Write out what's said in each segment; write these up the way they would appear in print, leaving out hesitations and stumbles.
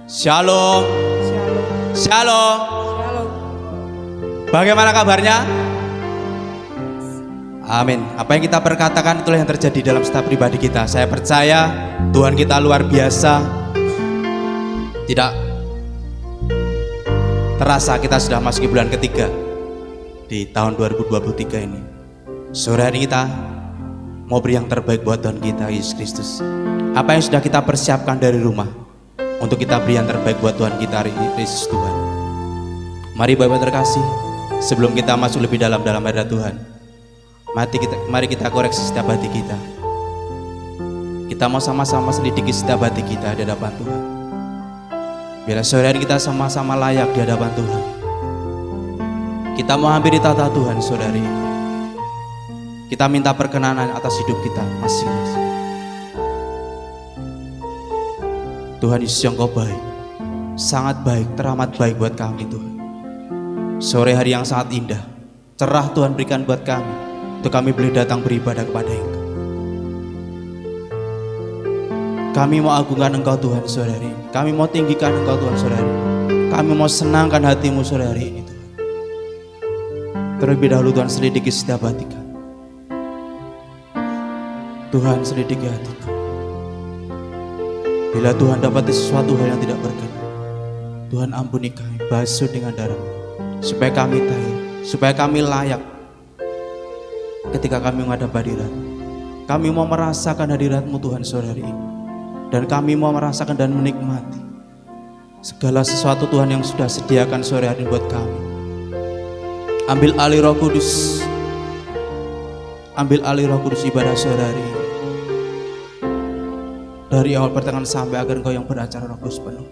Shalom. Shalom. Shalom. Shalom. Bagaimana kabarnya? Amin. Apa yang kita perkatakan itulah yang terjadi dalam setiap pribadi kita. Saya percaya Tuhan kita luar biasa. Tidak terasa kita sudah masuk bulan ketiga di tahun 2023 ini. Sore hari kita mau beri yang terbaik buat Tuhan kita Yesus Kristus. Apa yang sudah kita persiapkan dari rumah untuk kita beri yang terbaik buat Tuhan kita Yesus Tuhan. Mari Bapak terkasih, sebelum kita masuk lebih dalam hadirat Tuhan, mari kita koreksi setiap hati kita. Kita mau sama-sama selidiki setiap hati kita di hadapan Tuhan. Biar sore hari kita sama-sama layak di hadapan Tuhan. Kita mau hampiri tata Tuhan saudari. Kita minta perkenanan atas hidup kita masing-masing. Tuhan Yesus yang Kau baik, sangat baik, teramat baik buat kami Tuhan. Sore hari yang sangat indah, cerah Tuhan berikan buat kami, untuk kami boleh datang beribadah kepada Engkau. Kami mau agungkan Engkau Tuhan sore hari ini. Kami mau tinggikan Engkau Tuhan sore hari ini. Kami mau senangkan hati-Mu sore hari ini Tuhan. Terlebih dahulu Tuhan selidiki setiap hati kami. Tuhan selidiki hatiku. Bila Tuhan dapati sesuatu hal yang tidak berkenan, Tuhan ampuni kami, basuh dengan darah-Mu, supaya kami tahu, supaya kami layak ketika kami menghadap hadirat-Mu. Kami mau merasakan hadirat-Mu Tuhan sore hari ini, dan kami mau merasakan dan menikmati segala sesuatu Tuhan yang sudah sediakan sore hari ini buat kami. Ambil alih Roh Kudus, ambil alih Roh Kudus ibadah sore hari ini. Dari awal pertengahan sampai akhir Engkau yang beracara Roh Kudus penuh.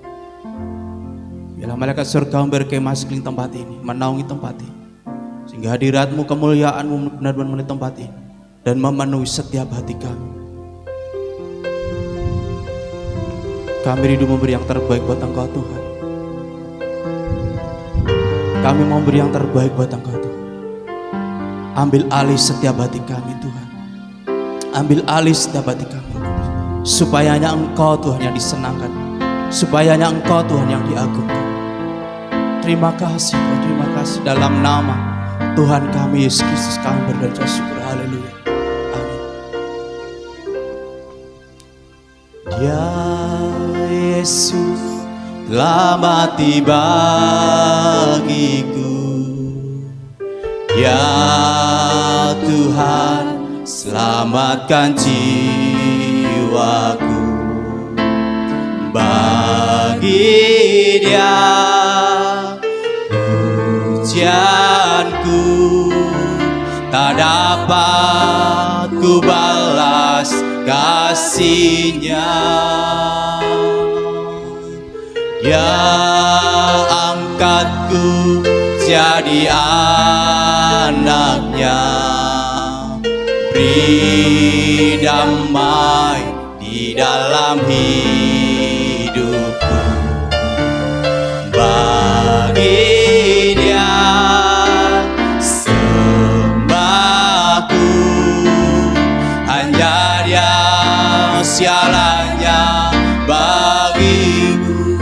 Biarlah malaikat surga berkemah sekeliling tempat ini, menaungi tempat ini, sehingga hadirat-Mu, kemuliaan-Mu benar-benar memenuhi tempat ini dan memenuhi setiap hati kami. Kami rindu memberi yang terbaik buat Engkau Tuhan. Kami mau memberi yang terbaik buat Engkau Tuhan. Ambil alih setiap hati kami Tuhan. Ambil alih setiap hati kami, supaya hanya Engkau Tuhan yang disenangkan, supaya hanya Engkau Tuhan yang diagungkan. Terima kasih Tuhan, terima kasih. Dalam nama Tuhan kami Yesus Kristus kami berdoa syukur. Haleluya. Amin. Ya Yesus telah mati bagiku. Ya Tuhan selamatkan jiwaku. Bagi Dia pujianku tak dapat ku balas kasih-Nya. Dia angkatku jadi anak-Nya, beri damai di dalam hidupku. Bagi Dia sembahku, hanya Dia sialanya bagiku.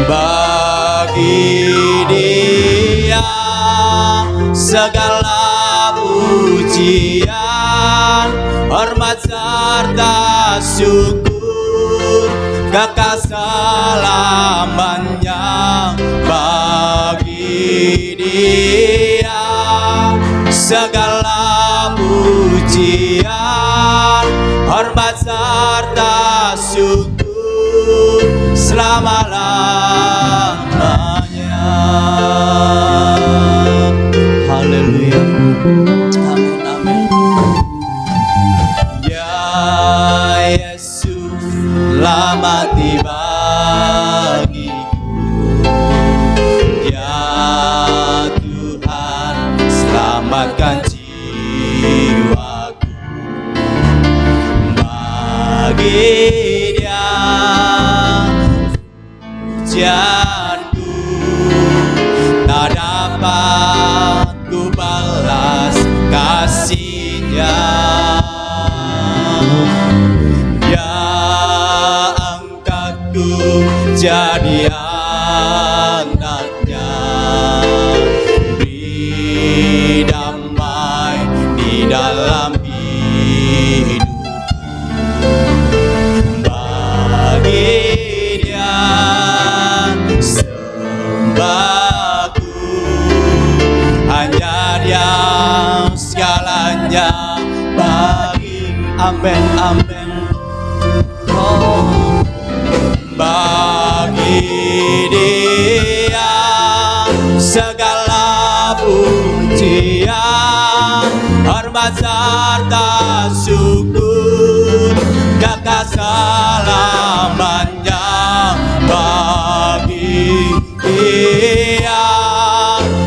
Bagi Dia segala pujian, hormat serta syukur, kekal selamanya. Bagi Dia segala pujian, hormat serta syukur, selama-lamanya. Haleluya. Amin, amin. Ya Yesus telah mati bagiku. Ya Tuhan selamatkan jiwaku. Bagi Dia pujianku tak dapat ku balas kasih-Nya. Ya jadi anaknya, beri damai di dalam hidup. Bagi Dia sembahku, hanya Dia segalanya bagi. Amin, amin. Oh, bagi Dia segala pujian, hormat serta syukur, kekal selamanya. Bagi Dia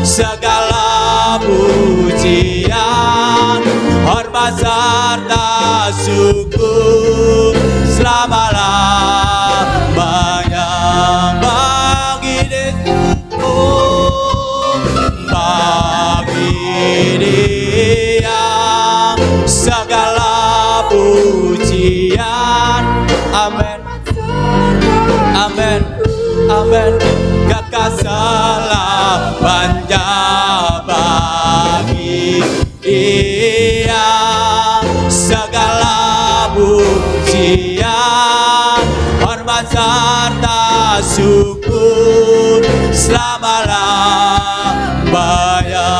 segala pujian, hormat serta syukur selama-lamanya. Bagi Dia, oh, bagi Dia segala pujian. Amin, amin, amin. Kekal selamanya. Bagi Dia segala pujian, hormat serta syukur selama-lamanya.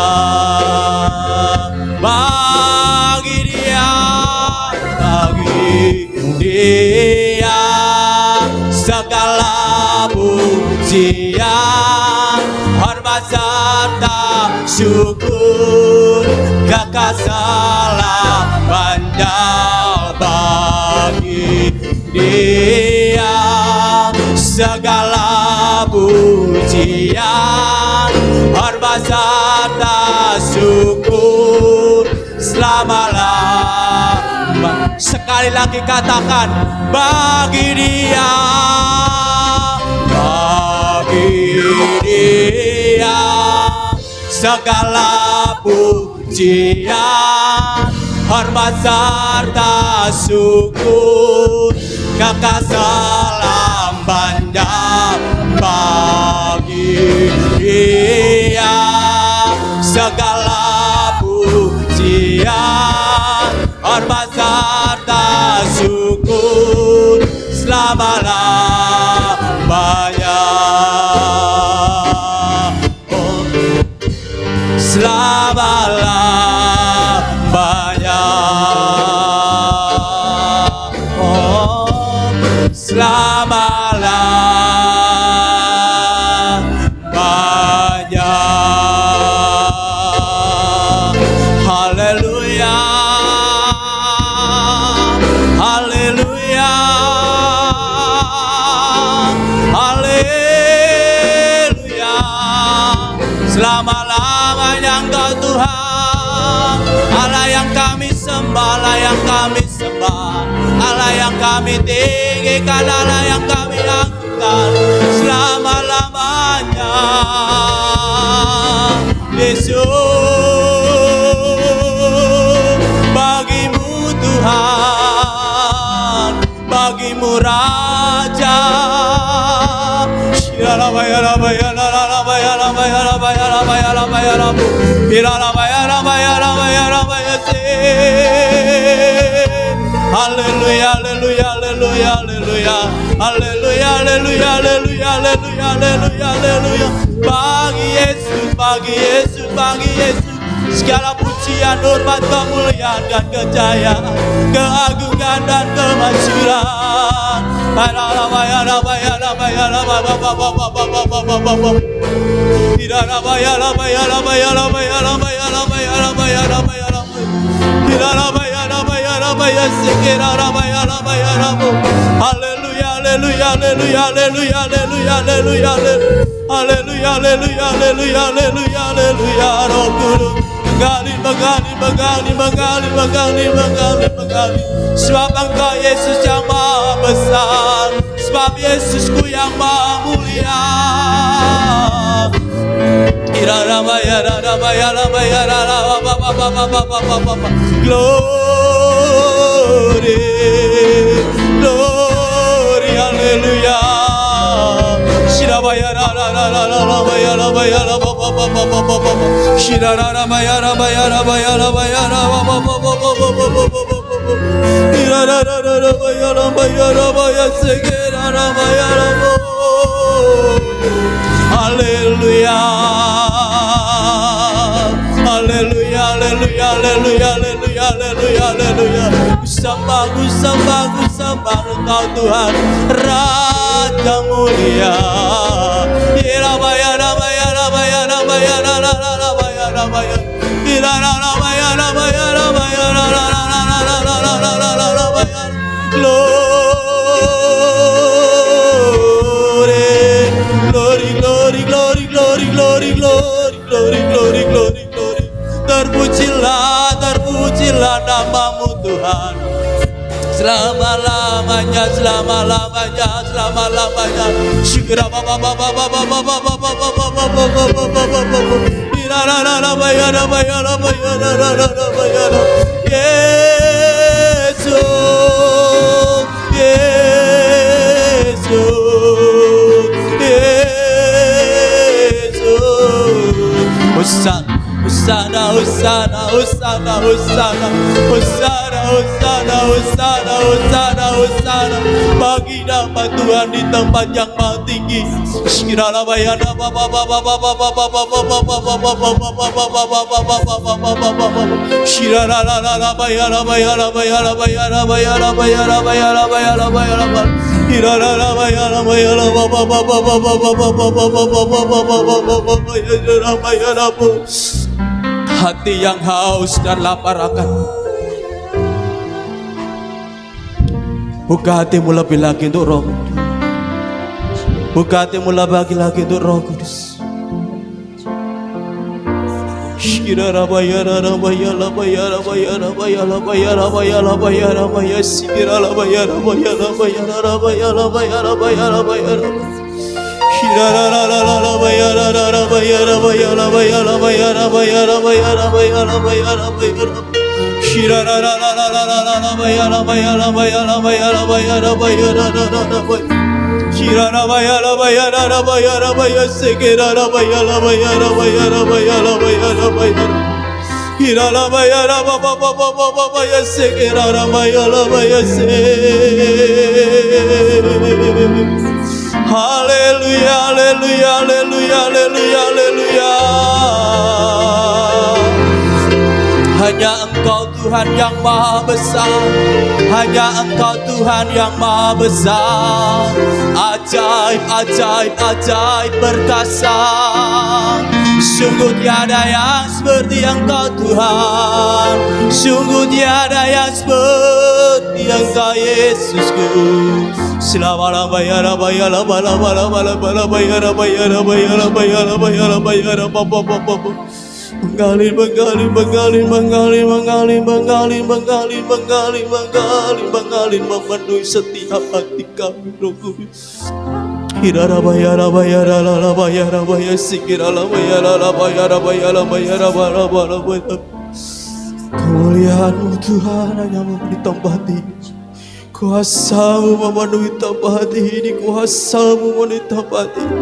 Bagi Dia, bagi Dia segala pujian, hormat serta syukur, kekal selamanya. Bagi Dia segala pujian, hormat serta syukur selama-lamanya. Sekali lagi katakan, bagi Dia, bagi Dia segala pujian, hormat serta syukur, kekal selamanya. Bagi Dia segala pujian, hormat serta syukur selama-lamanya. Oh, selama-lamanya. Oh, selama-lamanya. Haleluya, haleluya, haleluya. Selama-lamanya Engkau Tuhan, Allah yang kami sembah, Allah yang kami sembah, Allah yang kami tinggikan, Allah yang kami angkat selama-lamanya. Yesus, bagimu Tuhan, bagimu Raja. Haleluya, haleluya, haleluya, haleluya, haleluya, haleluya, haleluya, haleluya, haleluya, haleluya. Bagi Yesus, bagi Yesus, bagi Yesus segala pujian, hormat, kemuliaan dan kejayaan, keagungan dan kemasyhuran. Haleluya, haleluya, haleluya, haleluya, haleluya, haleluya, haleluya, haleluya, haleluya, haleluya, haleluya. Roh Kudus mengalir, mengalir, mengalir, mengalir, mengalir, mengalir, mengalir. Sebab Engkau Yesus yang Maha Besar, sebab Yesusku yang Maha Mulia. Glory, glory, haleluya. Haleluya, haleluya, haleluya, haleluya, haleluya, haleluya, haleluya. Ku sembah Engkau Tuhan, Raja mulia. Glory. Terpujilah namamu Tuhan. Selama-lamanya. Syukur Hosana. Bagi nama Tuhan di tempat yang maha tinggi. Hati yang haus dan lapar akan, buka hatimu lebih lagi untuk Roh Kudus. Buka hatimu lebih lagi untuk Roh Kudus. Haleluya, haleluya, haleluya, haleluya, haleluya. Hanya Engkau Tuhan yang maha besar, hanya Engkau Tuhan yang maha besar. Ajaib, ajaib, ajaib perkasa. Sungguh tiada yang seperti Engkau Tuhan. Sungguh tiada yang seperti Engkau Yesusku. Menggali memenuhi setiap hati kami, Roh Kudus. Kemuliaan-Mu Tuhan hanya memenuhi tempat ini. Kuasa-Mu memenuhi tempat ini, kuasa-Mu memenuhi tempat ini.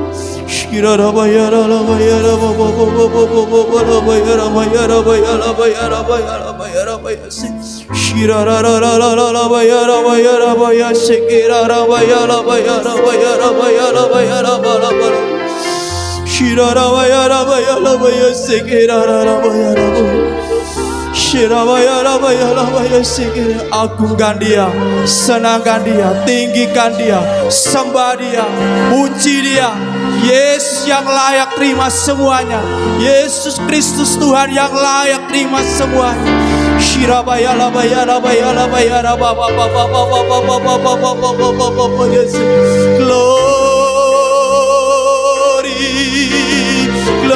Agungkan Dia, senangkan Dia, tinggikan Dia, sembah Dia, puji Dia. Yesus yang layak terima semuanya. Yesus Kristus Tuhan yang layak terima semuanya.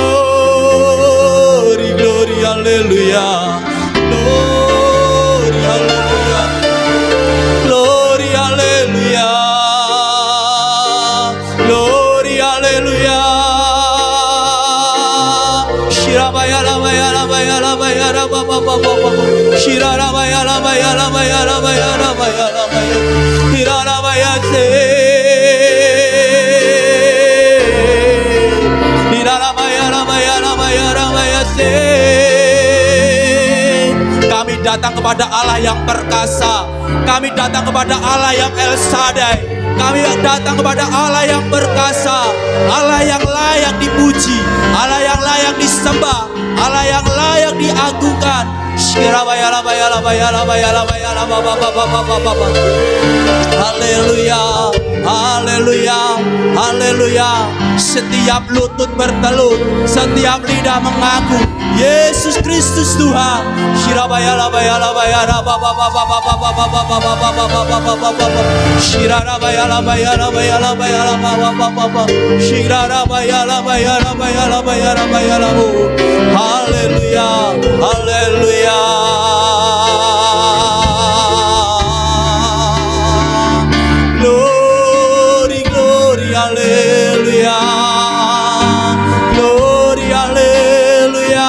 Glory, glory, haleluya. Glory, haleluya. Glory, haleluya. Glory, haleluya. datang kepada Allah yang perkasa. Kami datang kepada Allah yang El Shaddai. Kami datang kepada Allah yang perkasa, Allah yang layak dipuji, Allah yang layak disembah, Allah yang layak diagungkan. Haleluya, haleluya, haleluya. Setiap lutut bertelut, setiap lidah mengaku Yesus Kristus Tuhan. Haleluya, haleluya. Glory, glory, haleluya. Glory, haleluya.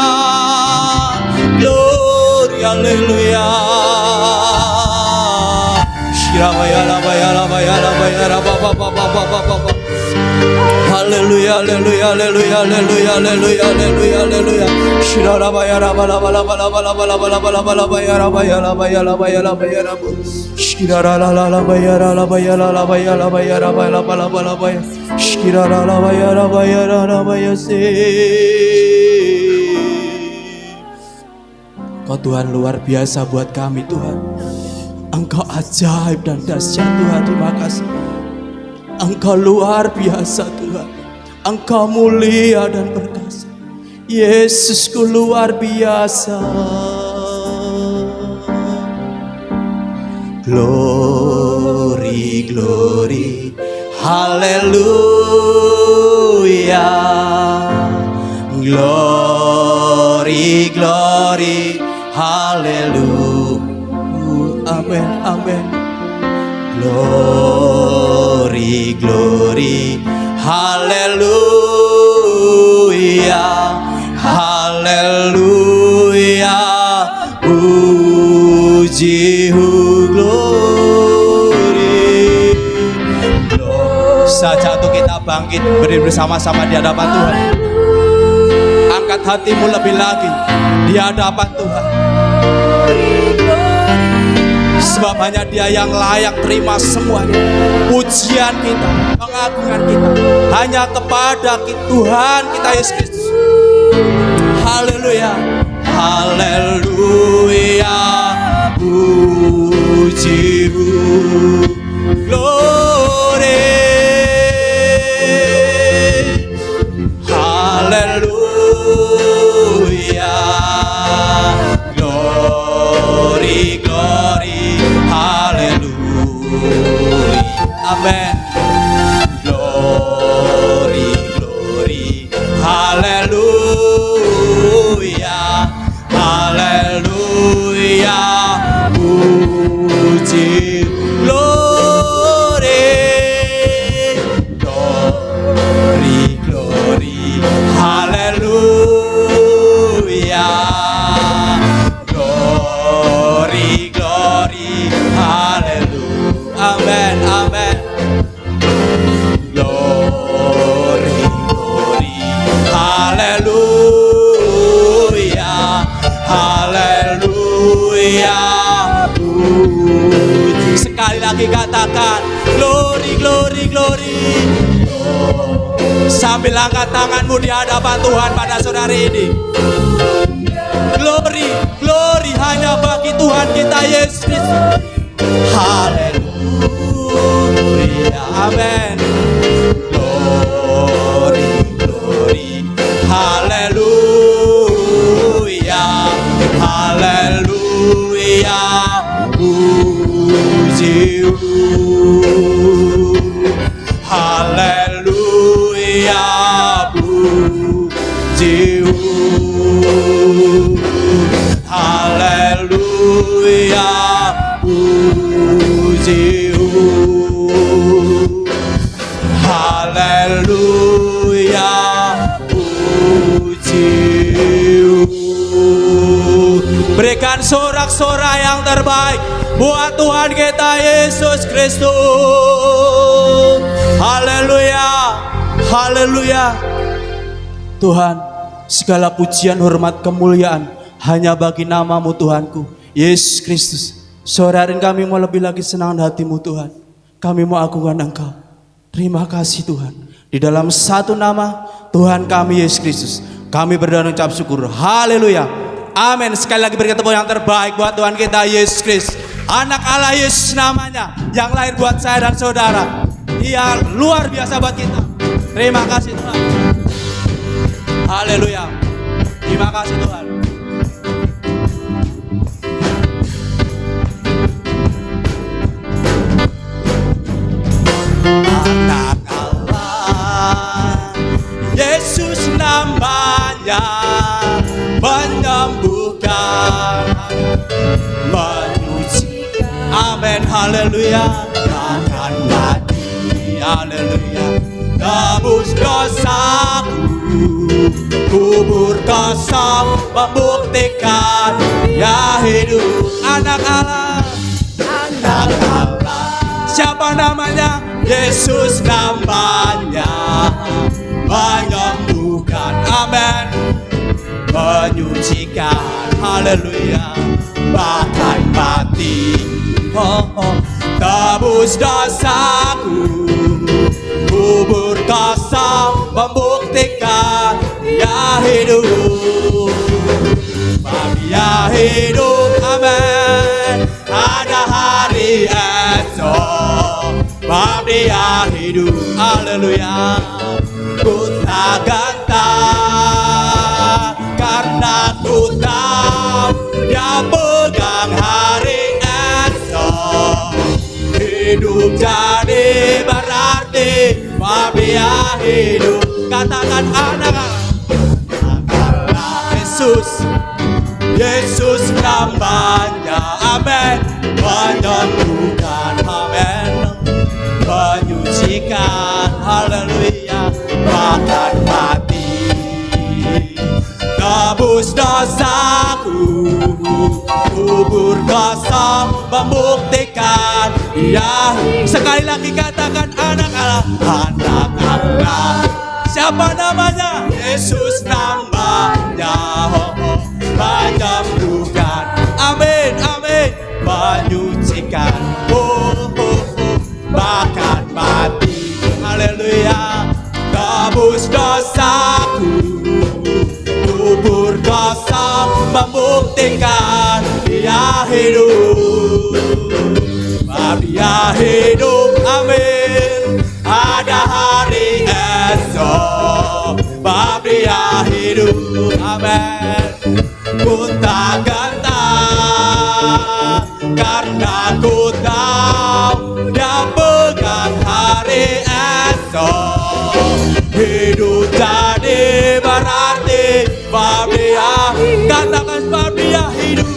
Glory, haleluya. Haleluya, haleluya, haleluya, haleluya, haleluya, haleluya, haleluya. Shirabaya raba laba laba laba laba laba laba laba laba ya raba ya laba ya laba ya laba ya raba. Shirara la la laba ya laba ya laba ya laba ya raba laba laba laba ya. Shirara laba ya raba ya raba ya se. Kau Tuhan luar biasa buat kami Tuhan. Engkau ajaib dan dahsyat Tuhan, terima kasih. Engkau luar biasa Tuhan. Engkau mulia dan perkasa. Yesusku luar biasa. Glory, glory, haleluya. Glory, glory, haleluya. Amen, amen. Glory, glory, haleluya, haleluya. Puji, glory. Saja untuk kita bangkit berdiri bersama-sama di hadapan Tuhan. Angkat hatimu lebih lagi di hadapan Tuhan. Sebab hanya Dia yang layak terima semuanya. Pujian kita, pengagungan kita hanya kepada Tuhan kita Yesus Kristus. Haleluya, haleluya. Puji-Mu, glory. Haleluya, glory, glory. Haleluya, amen. Glory, glory, haleluya, haleluya. Puji, glory, glory, glory, haleluya. Glory, glory, haleluya. Amen, amen. Glory, glory, haleluya, haleluya. Puji. Sekali lagi katakan glory, glory, glory. Sambil angkat tanganmu di hadapan Tuhan pada sore hari ini. Glory, glory hanya bagi Tuhan kita Yesus Kristus. Haleluya, amen. Glory, glory, haleluya, haleluya. Puji-Mu, haleluya. Puji-Mu, haleluya. Puji-Mu, haleluya. Puji-Mu. Berikan sorak-sorai yang terbaik buat Tuhan kita Yesus Kristus. Haleluya, haleluya. Tuhan, segala pujian, hormat, kemuliaan hanya bagi nama-Mu Tuhanku. Yesus Kristus, sore hari ini kami mau lebih lagi senang hati-Mu Tuhan. Kami mau agungkan Engkau. Terima kasih Tuhan. Di dalam satu nama Tuhan kami Yesus Kristus, kami berdoa dan ucap syukur. Haleluya. Amin. Sekali lagi berikan tepuk yang terbaik buat Tuhan kita Yesus Kristus. Anak Allah Yesus namanya, yang lahir buat saya dan saudara. Dia luar biasa buat kita. Terima kasih Tuhan. Haleluya. Terima kasih Tuhan. Anak Allah Yesus namanya, menyembuhkan, menyucikan. Amin. Haleluya. Takkan mati. Haleluya. Tebus dosaku, kubur kosong, membuktikan ya hidup. Anak Allah, anak Allah. Siapa namanya? Yesus namanya, menyembuhkan. Amin. Menyucikan. Haleluya. Bahkan mati, tebus dosaku, kubur kosong, membuktikan dia hidup. Dia hidup. Amin. Ada hari esok, dia hidup. Haleluya. Ku tak gantang karena ku tahu dia pegang hari esok. Hidup jadi berarti dia hidup. Katakan anak Allah Yesus, Yesus namanya. Amin. Menyembuhkan. Amin. Menyucikan. Haleluya. Bahkan mati, tebus dosaku, kubur kosong, membuktikan dia. Sekali lagi katakan anak Allah, anak Allah. Siapa namanya? Yesus namanya, menyembuhkan. Amin, amin. Menyucikan, bahkan mati. Haleluya. Tebus dosaku, kubur kosong, membuktikan dia hidup. Dia hidup. Amin. Ada hari esok, dia hidup. Amin. Ku tak gantang karena ku tahu dia pegang hari esok. Hidup jadi berarti dia. Katakan dia hidup.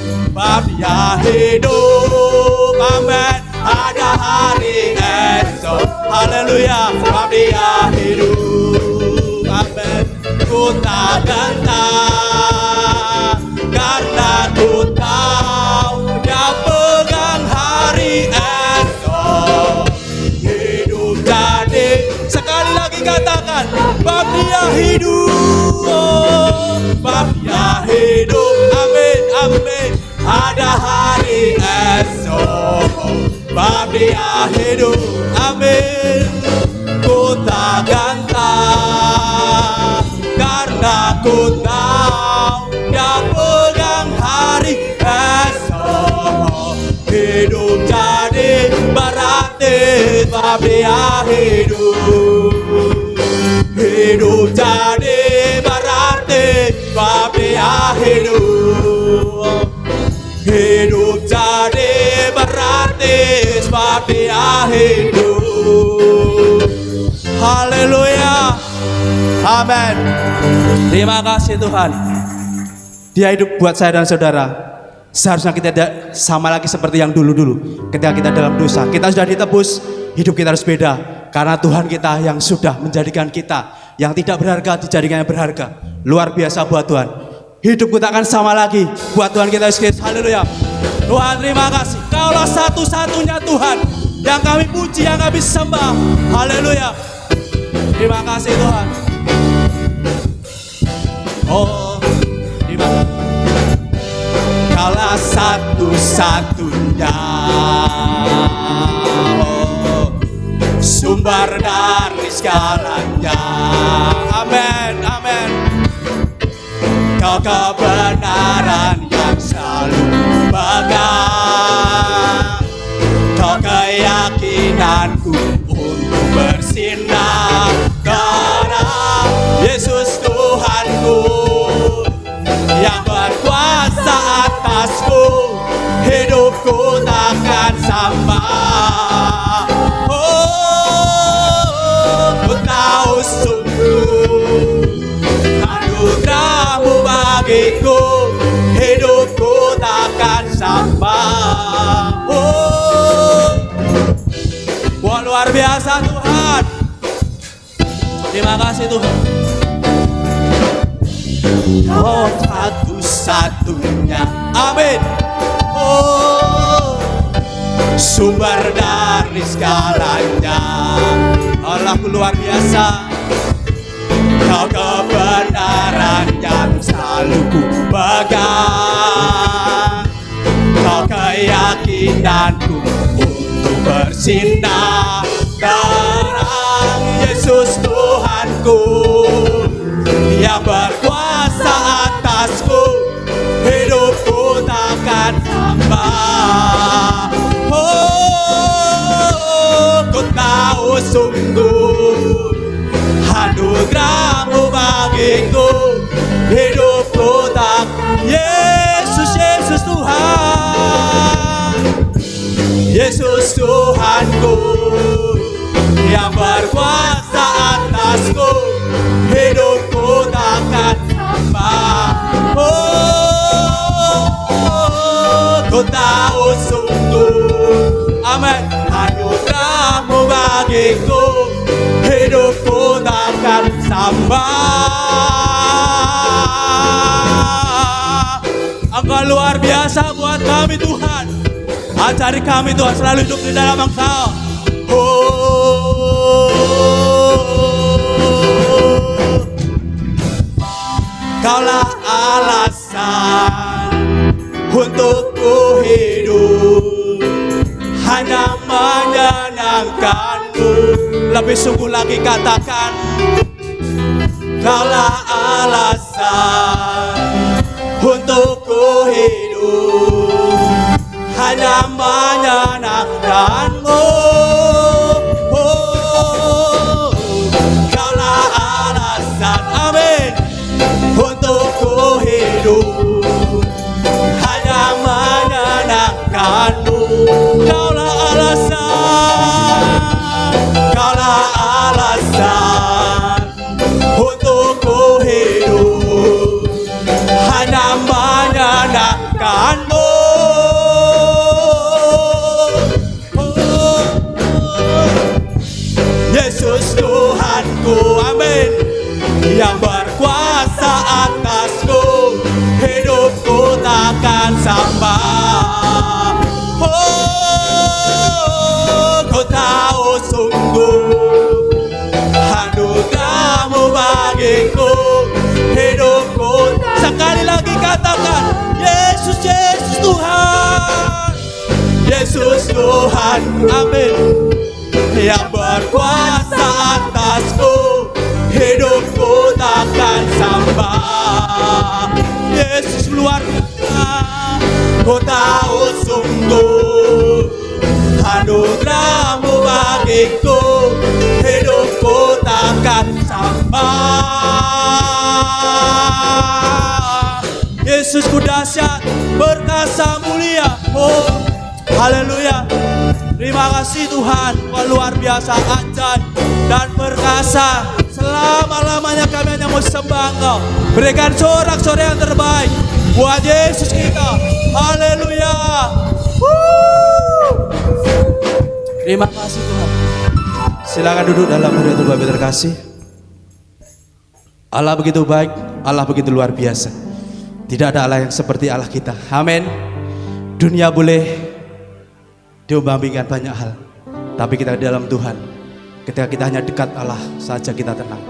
Dia hidup. Amin. Ada hari esok. Haleluya. Dia hidup. Amin. Ku tak gantang karena ku tahu dia pegang hari esok. Hidup jadi. Sekali lagi katakan dia hidup. Dia hidup. Amin, amin. Ada hari esok, dia hidup. Amin. Ku tak gantang karena ku tahu dia pegang hari esok. Hidup jadi berarti dia hidup. Hidup jadi berarti dia hidup. Hidup jadi berarti dia hidup. Haleluya. Amin. Terima kasih Tuhan. Dia hidup buat saya dan saudara. Seharusnya kita tidak sama lagi seperti yang dulu-dulu. Ketika kita dalam dosa, kita sudah ditebus, hidup kita harus beda. Karena Tuhan kita yang sudah menjadikan kita yang tidak berharga dijadikannya berharga. Luar biasa buat Tuhan. Hidup kita akan sama lagi buat Tuhan kita Yesus Kristus. Haleluya. Tuhan terima kasih. Kaulah satu-satunya Tuhan yang kami puji, yang kami sembah. Haleluya. Terima kasih Tuhan. Oh, terima kasih. Kaulah satu-satunya, sumber dari segalanya. Amin, amin. Kau kebenaran yang selalu pegang, kau keyakinanku untuk bersinar. Karena Yesus Tuhanku yang berkuasa atasku, hidupku takkan sampai. Oh, ku tahu sungguh anugerah-Mu bagiku, hidupku takkan sampai. Oh, wah, luar biasa Tuhan. Terima kasih Tuhan. Kau satu-satunya, amin. Oh, sumber dari segalanya. Allahku luar biasa. Kau kebenaran yang selalu ku pegang, kau keyakinanku untuk bersinar. Terang Yesus Tuhanku yang berkuasa atasku, hidupku takkan tambah. Oh, ku tahu sungguh anugerah-Mu bagiku, hidupku tak. Yesus, Yesus Tuhan, Yesus Tuhanku yang berkuasa atasku, hidupku takkan tambah. Oh, ku tahu sungguh, amin, anugerah-Mu bagiku, hidupku takkan sampai. Engkau luar biasa buat kami Tuhan. Ajari kami Tuhan selalu hidup di dalam Engkau. Kaulah alasan untukku hidup, hanya menyenangkanku. Lebih sungguh lagi katakan, kaulah alasan untukku hidup, hanya menyenangkanmu. Oh, kaulah alasan, amin, untukku hidup, hanya menyenangkanmu. Kaulah alasan, kaulah alasan untukku hidup, hanya menyenangkanmu. Yesus Tuhanku, amin, yang berkuasa atasku, hidupku takkan sampai. Oh, ku tahu sungguh anugerah-Mu bagiku, hidupku. Sekali lagi katakan, Yesus, Yesus Tuhan, Yesus Tuhan, amin, yang berkuasa atasku, hidupku takkan sampai. Yesus luar biasa. Ku tahu sungguh anugerah-Mu bagiku, hidupku takkan sampai. Yesusku dahsyat, perkasa, mulia. Oh, haleluya. Terima kasih Tuhan, Kau luar biasa, ajaib dan perkasa. Selama-lamanya kami hanya mau sembah Engkau. Berikan sorak-sorai yang terbaik buat Yesus kita. Haleluya. Terima kasih Tuhan. Silakan duduk dalam hadirat Tuhan terkasih. Allah begitu baik, Allah begitu luar biasa. Tidak ada Allah yang seperti Allah kita. Amin. Dunia boleh diombang-ambingkan banyak hal, tapi kita di dalam Tuhan, ketika kita hanya dekat Allah saja kita tenang.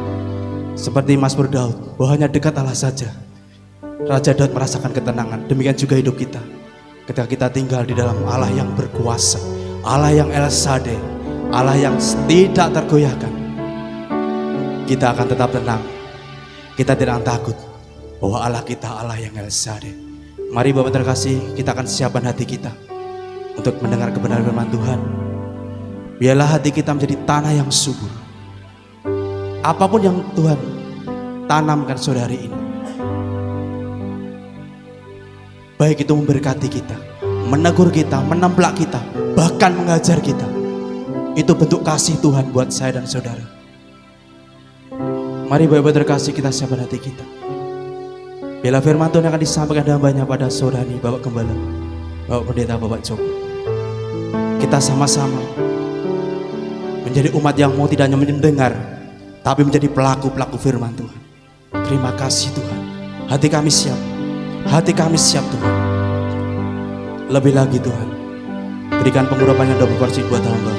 Seperti Mazmur Daud, bahwa hanya dekat Allah saja Raja Daud merasakan ketenangan. Demikian juga hidup kita. Ketika kita tinggal di dalam Allah yang berkuasa, Allah yang El Shaddai, Allah yang tidak tergoyahkan, kita akan tetap tenang. Kita tidak akan takut bahwa Allah kita Allah yang El Shaddai. Mari Bapak terkasih, kita akan siapkan hati kita untuk mendengar kebenaran firman Tuhan. Biarlah hati kita menjadi tanah yang subur. Apapun yang Tuhan tanamkan sore hari ini, baik itu memberkati kita, menegur kita, menemplak kita, bahkan mengajar kita, itu bentuk kasih Tuhan buat saya dan saudara. Mari Bapak terkasih, kita siapkan hati kita. Bila firman Tuhan akan disampaikan hambanya pada sore hari, Bapak Gembala, Bapak Pendeta, Bapak Joko, kita sama-sama menjadi umat yang mau tidak hanya mendengar, tapi menjadi pelaku-pelaku firman Tuhan. Terima kasih Tuhan. Hati kami siap. Hati kami siap Tuhan. Lebih lagi Tuhan, berikan pengurapan yang double porsi buat hamba.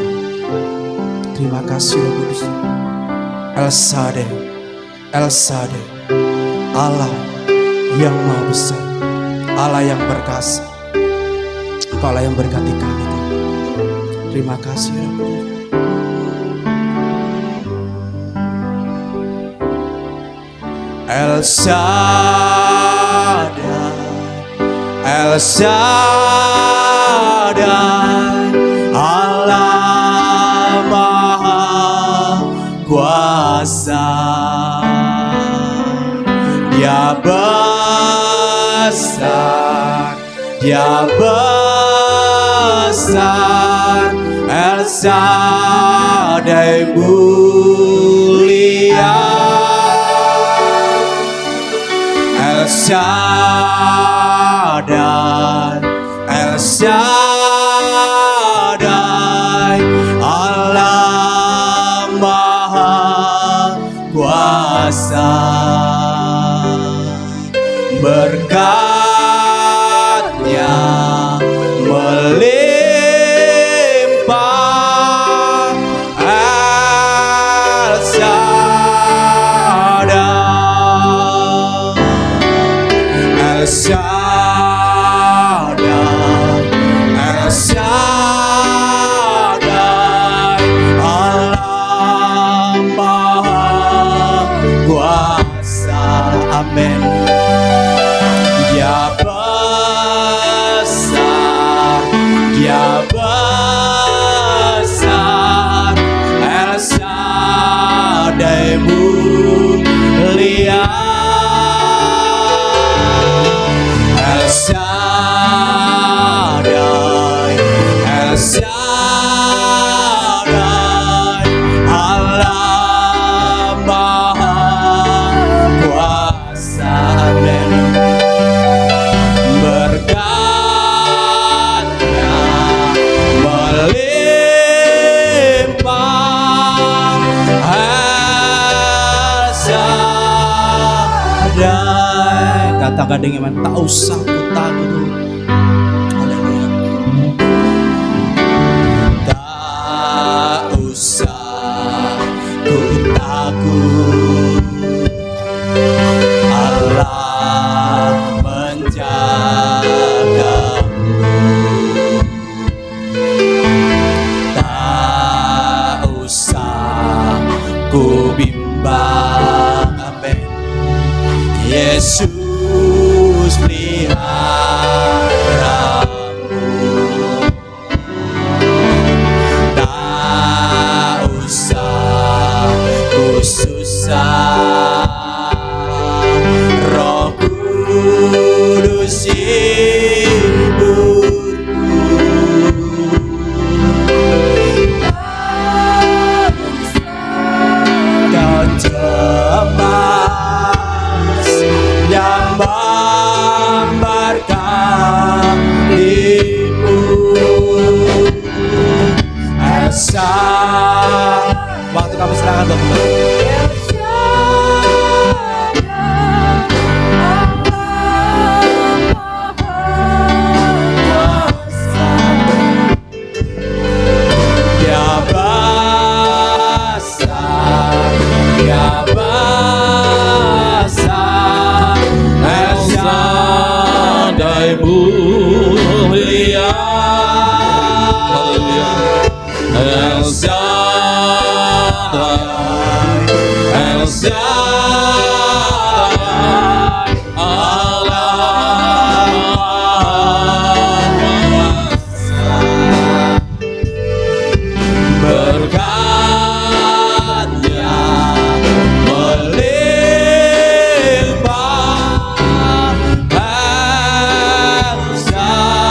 Terima kasih Roh Kudus. El Shaddai, El Shaddai, Allah yang maha besar, Allah yang perkasa. Engkau Allah yang berkati kami Tuhan. Terima kasih Roh Kudus. El Shaddai, El Shaddai, Allah maha kuasa. Dia besar, Dia besar, El Shaddai mulia. El Shaddai, El Shaddai, Allah maha kuasa. Berkatnya melimpah. El Shaddai, El Shaddai, El Shaddai, Allah maha kuasa. Amin. Dia besar, Dia besar, El Shaddai mulia. El Shaddai, El Shaddai, Allah maha kuasa. Amin. Berkatnya melimpah. El Shaddai. Katakan dengan iman, tak usah ku takut. Haleluya. Tak usah ku takut. Allah menjagamu. Tak usah ku bimbang. Amin. Yesus peliharamu. Tak usah ku susah. Roh Kudus hiburku. Kau cemas yang memberkatimu. Esa, waktu kami serahkan Tuhan. El Shaddai mulia. El Shaddai, El Shaddai, Allah Kuasa. Berkatnya melimpah, El Shaddai.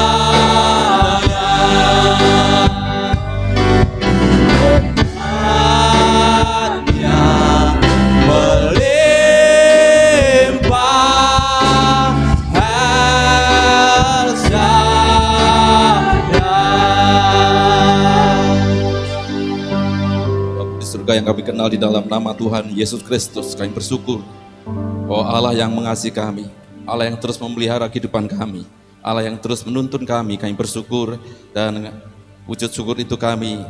Surga yang kami kenal di dalam nama Tuhan Yesus Kristus, kami bersyukur bahwa Allah yang mengasihi kami, Allah yang terus memelihara kehidupan kami, Allah yang terus menuntun kami bersyukur, dan wujud syukur itu kami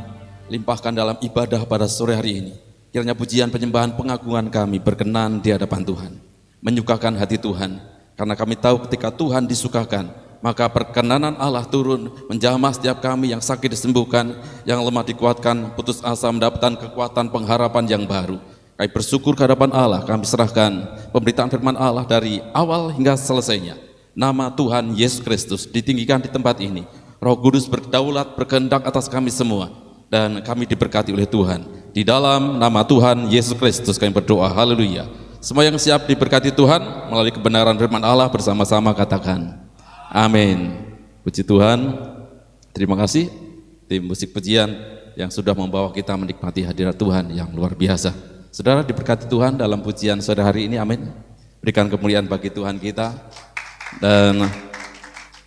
limpahkan dalam ibadah pada sore hari ini. Kiranya pujian, penyembahan, pengagungan kami berkenan di hadapan Tuhan, menyukakan hati Tuhan, karena kami tahu ketika Tuhan disukakan, maka perkenanan Allah turun menjamah setiap kami yang sakit disembuhkan, yang lemah dikuatkan, putus asa mendapatkan kekuatan pengharapan yang baru. Kami bersyukur ke hadapan Allah, kami serahkan pemberitaan firman Allah dari awal hingga selesainya. Nama Tuhan Yesus Kristus ditinggikan di tempat ini. Roh Kudus berdaulat berkehendak atas kami semua, dan kami diberkati oleh Tuhan. Di dalam nama Tuhan Yesus Kristus kami berdoa, haleluya. Semua yang siap diberkati Tuhan melalui kebenaran firman Allah bersama-sama katakan amin. Puji Tuhan. Terima kasih tim musik pujian yang sudah membawa kita menikmati hadirat Tuhan yang luar biasa. Saudara diberkati Tuhan dalam pujian sore hari ini, amin. Berikan kemuliaan bagi Tuhan kita. Dan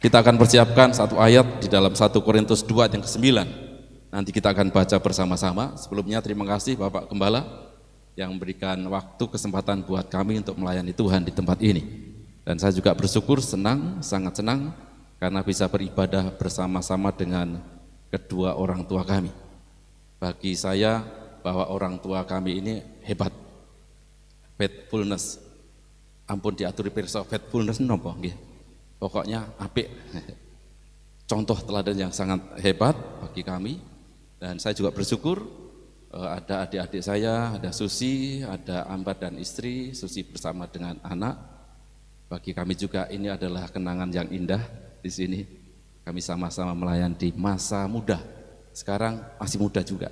kita akan persiapkan satu ayat di dalam 1 Korintus 2 yang ke-9. Nanti kita akan baca bersama-sama. Sebelumnya terima kasih Bapak Gembala yang memberikan waktu kesempatan buat kami untuk melayani Tuhan di tempat ini. Dan saya juga bersyukur, senang, sangat senang karena bisa beribadah bersama-sama dengan kedua orang tua kami. Bagi saya bahwa orang tua kami ini hebat, faithfulness, ampun diaturi pirsa, faithfulness nopo nggih. Pokoknya apik. Contoh teladan yang sangat hebat bagi kami. Dan saya juga bersyukur ada adik-adik saya, ada Susi, ada Ambar dan istri, Susi bersama dengan anak. Bagi kami juga ini adalah kenangan yang indah di sini. Kami sama-sama melayani di masa muda. Sekarang masih muda juga.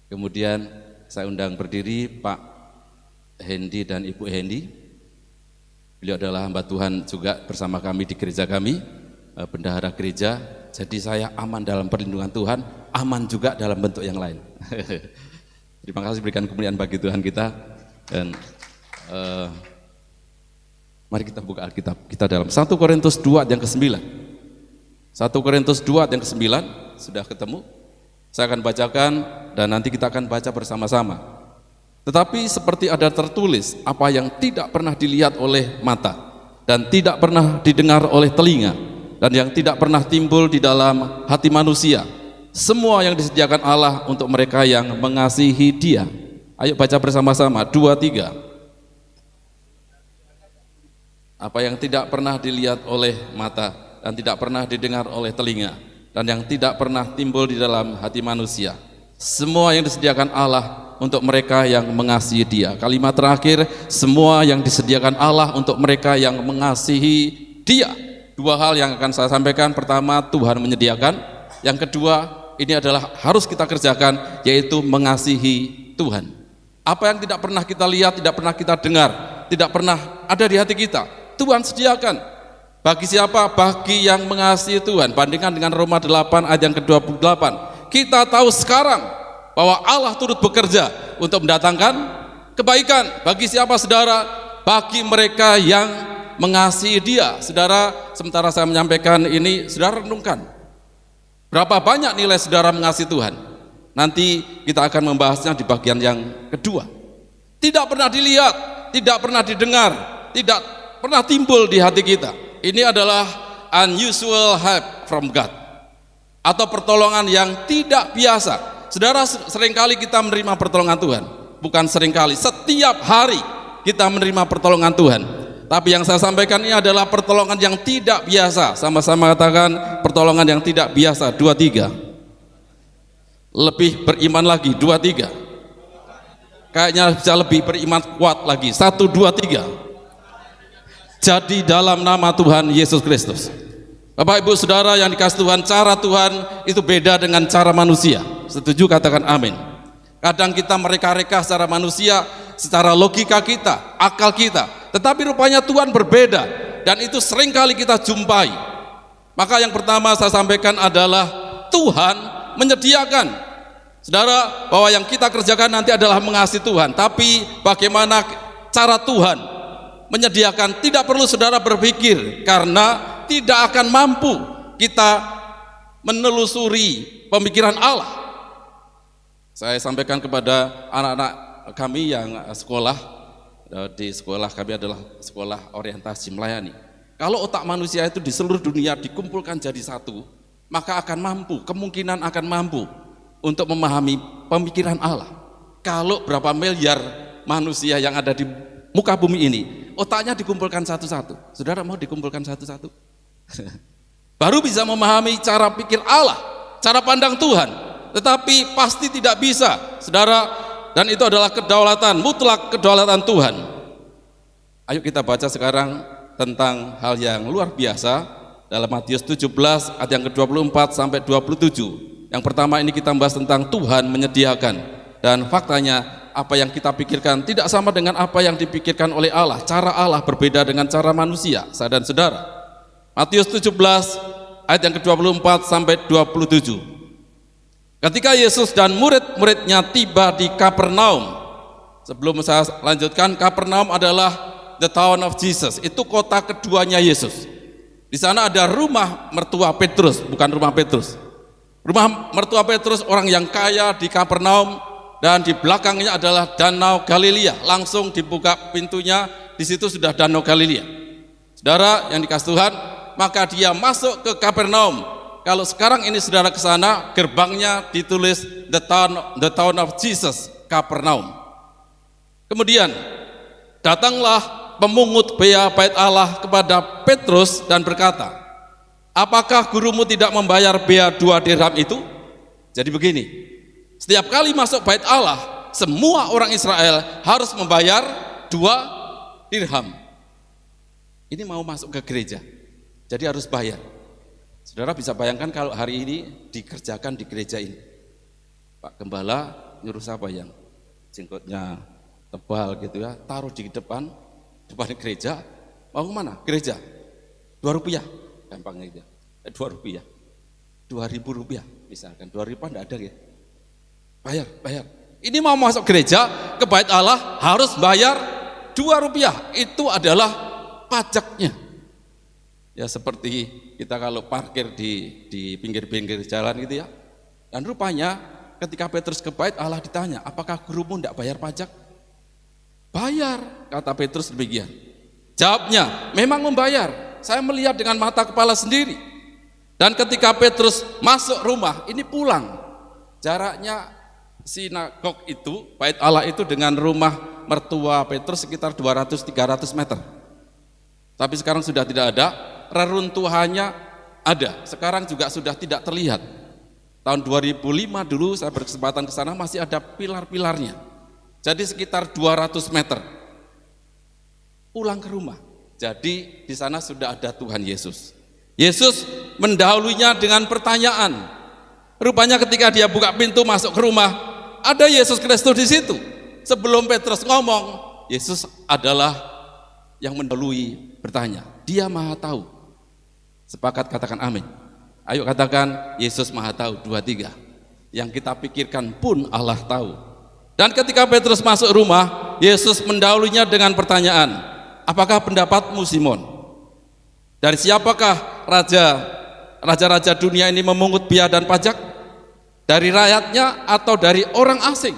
Kemudian saya undang berdiri Pak Hendy dan Ibu Hendy. Beliau adalah hamba Tuhan juga bersama kami di gereja kami, bendahara gereja. Jadi saya aman dalam perlindungan Tuhan, aman juga dalam bentuk yang lain. Terima kasih, berikan kemuliaan bagi Tuhan kita. Dan mari kita buka Alkitab kita dalam 1 Korintus 2 yang ke-9. 1 Korintus 2 yang ke-9, sudah ketemu? Saya akan bacakan dan nanti kita akan baca bersama-sama. Tetapi seperti ada tertulis, apa yang tidak pernah dilihat oleh mata dan tidak pernah didengar oleh telinga dan yang tidak pernah timbul di dalam hati manusia, semua yang disediakan Allah untuk mereka yang mengasihi Dia. Ayo baca bersama-sama, 2, 3. Apa yang tidak pernah dilihat oleh mata dan tidak pernah didengar oleh telinga dan yang tidak pernah timbul di dalam hati manusia, semua yang disediakan Allah untuk mereka yang mengasihi Dia. Kalimat terakhir, semua yang disediakan Allah untuk mereka yang mengasihi Dia. Dua hal yang akan saya sampaikan. Pertama, Tuhan menyediakan. Yang kedua, ini adalah harus kita kerjakan, yaitu mengasihi Tuhan. Apa yang tidak pernah kita lihat, tidak pernah kita dengar, tidak pernah ada di hati kita, Tuhan sediakan. Bagi siapa? Bagi yang mengasihi Tuhan. Bandingkan dengan Roma 8 ayat yang ke-28. Kita tahu sekarang bahwa Allah turut bekerja untuk mendatangkan kebaikan. Bagi siapa, saudara? Bagi mereka yang mengasihi Dia. Saudara, sementara saya menyampaikan ini, saudara renungkan. Berapa banyak nilai saudara mengasihi Tuhan? Nanti kita akan membahasnya di bagian yang kedua. Tidak pernah dilihat, tidak pernah didengar, tidak pernah timbul di hati kita. Ini adalah unusual help from God, atau pertolongan yang tidak biasa. Saudara, seringkali kita menerima pertolongan Tuhan. Bukan seringkali, setiap hari kita menerima pertolongan Tuhan. Tapi yang saya sampaikan ini adalah pertolongan yang tidak biasa. Sama-sama katakan pertolongan yang tidak biasa. 2, 3. Lebih beriman lagi, 2, 3. Kayaknya bisa lebih beriman kuat lagi, 1, 2, 3. Jadi dalam nama Tuhan Yesus Kristus. Bapak Ibu Saudara yang dikasihi Tuhan, cara Tuhan itu beda dengan cara manusia. Setuju? Katakan amin. Kadang kita mereka-reka secara manusia, secara logika kita, akal kita, tetapi rupanya Tuhan berbeda, dan itu seringkali kita jumpai. Maka yang pertama saya sampaikan adalah Tuhan menyediakan. Saudara, bahwa yang kita kerjakan nanti adalah mengasihi Tuhan, tapi bagaimana cara Tuhan menyediakan, tidak perlu saudara berpikir, karena tidak akan mampu kita menelusuri pemikiran Allah. Saya sampaikan kepada anak-anak kami yang sekolah, di sekolah kami adalah sekolah orientasi melayani. Kalau otak manusia itu di seluruh dunia dikumpulkan jadi satu, maka akan mampu, kemungkinan akan mampu untuk memahami pemikiran Allah. Kalau berapa miliar manusia yang ada di muka bumi ini, otaknya dikumpulkan satu-satu. Saudara mau dikumpulkan satu-satu? Baru bisa memahami cara pikir Allah, cara pandang Tuhan. Tetapi pasti tidak bisa, saudara, dan itu adalah kedaulatan, mutlak kedaulatan Tuhan. Ayo kita baca sekarang tentang hal yang luar biasa dalam Matius 17 ayat yang ke-24 sampai 27. Yang pertama ini kita bahas tentang Tuhan menyediakan, dan faktanya apa yang kita pikirkan tidak sama dengan apa yang dipikirkan oleh Allah. Cara Allah berbeda dengan cara manusia, saya dan saudara. Matius 17 ayat yang ke-24 sampai 27. Ketika Yesus dan murid-muridnya tiba di Kapernaum, sebelum saya lanjutkan, Kapernaum adalah the town of Jesus, itu kota keduanya Yesus. Di sana ada rumah mertua Petrus, bukan rumah Petrus. Rumah mertua Petrus orang yang kaya di Kapernaum, dan di belakangnya adalah Danau Galilea. Langsung dibuka pintunya, di situ sudah Danau Galilea. Saudara yang dikasihi Tuhan, maka dia masuk ke Kapernaum. Kalau sekarang ini saudara ke sana, gerbangnya ditulis the town of Jesus, Kapernaum. Kemudian datanglah pemungut bea bait Allah kepada Petrus dan berkata, apakah gurumu tidak membayar bea 2 dirham itu? Jadi begini, setiap kali masuk bait Allah, semua orang Israel harus membayar 2 dirham. Ini mau masuk ke gereja, jadi harus bayar. Saudara bisa bayangkan kalau hari ini dikerjakan di gereja ini. Pak Gembala nyuruh siapa yang jenggotnya tebal gitu ya, taruh di depan gereja. Mau kemana? Gereja. 2 rupiah, gampangnya itu. 2 rupiah, 2.000 rupiah misalkan. 2.000 enggak ada ya. Bayar. Ini mau masuk gereja ke bait Allah harus bayar 2 rupiah. Itu adalah pajaknya. Ya seperti kita kalau parkir di pinggir-pinggir jalan gitu ya. Dan rupanya ketika Petrus ke bait Allah ditanya, apakah gurumu tidak bayar pajak? Bayar, kata Petrus demikian. Jawabnya, memang membayar. Saya melihat dengan mata kepala sendiri. Dan ketika Petrus masuk rumah, ini pulang. Jaraknya sinagog itu, bait Allah itu dengan rumah mertua Petrus sekitar 200-300 meter. Tapi sekarang sudah tidak ada, reruntuhannya ada. Sekarang juga sudah tidak terlihat. Tahun 2005 dulu saya berkesempatan ke sana, masih ada pilar-pilarnya. Jadi sekitar 200 meter. Pulang ke rumah. Jadi di sana sudah ada Tuhan Yesus. Yesus mendahulunya dengan pertanyaan. Rupanya ketika dia buka pintu masuk ke rumah, ada Yesus Kristus di situ. Sebelum Petrus ngomong, Yesus adalah yang mendahului bertanya. Dia Maha Tahu. Sepakat katakan amin. Ayo katakan Yesus Maha Tahu. 2, 3. Yang kita pikirkan pun Allah tahu. Dan ketika Petrus masuk rumah, Yesus mendahulunya dengan pertanyaan, apakah pendapatmu Simon? Dari siapakah raja-raja dunia ini memungut bea dan pajak? Dari rakyatnya atau dari orang asing?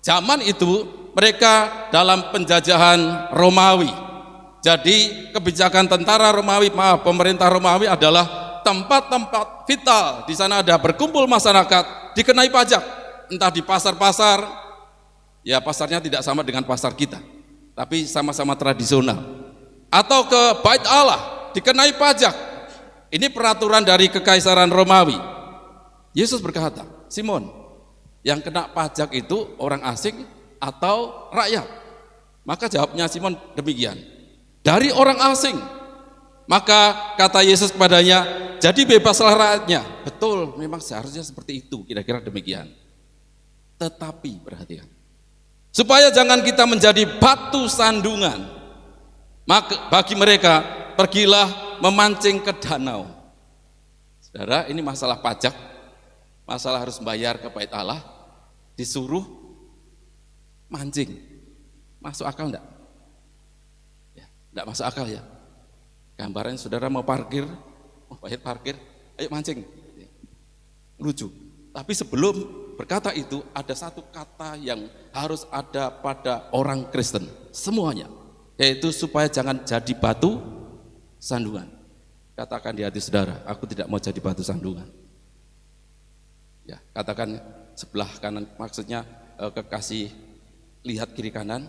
Zaman itu mereka dalam penjajahan Romawi. Jadi kebijakan tentara Romawi, pemerintah Romawi adalah tempat-tempat vital. Di sana ada berkumpul masyarakat, dikenai pajak. Entah di pasar-pasar, ya pasarnya tidak sama dengan pasar kita, tapi sama-sama tradisional. Atau ke bait Allah, dikenai pajak. Ini peraturan dari Kekaisaran Romawi. Yesus berkata, Simon, Yang kena pajak itu orang asing atau rakyat? Maka jawabnya Simon demikian, dari orang asing. Maka kata Yesus kepadanya, jadi bebaslah rakyatnya. Betul, memang seharusnya seperti itu, kira-kira demikian. Tetapi perhatikan, supaya jangan kita menjadi batu sandungan, maka bagi mereka pergilah memancing ke danau. Saudara, ini masalah pajak, masalah harus membayar ke bait Allah, disuruh mancing. Masuk akal enggak? Ya, enggak masuk akal ya. Gambarannya saudara mau parkir, mau bayar parkir, ayo mancing. Lucu. Tapi sebelum berkata itu, ada satu kata yang harus ada pada orang Kristen semuanya, yaitu supaya jangan jadi batu sandungan. Katakan di hati saudara, aku tidak mau jadi batu sandungan. Ya, katakan sebelah kanan, maksudnya kekasih lihat kiri kanan,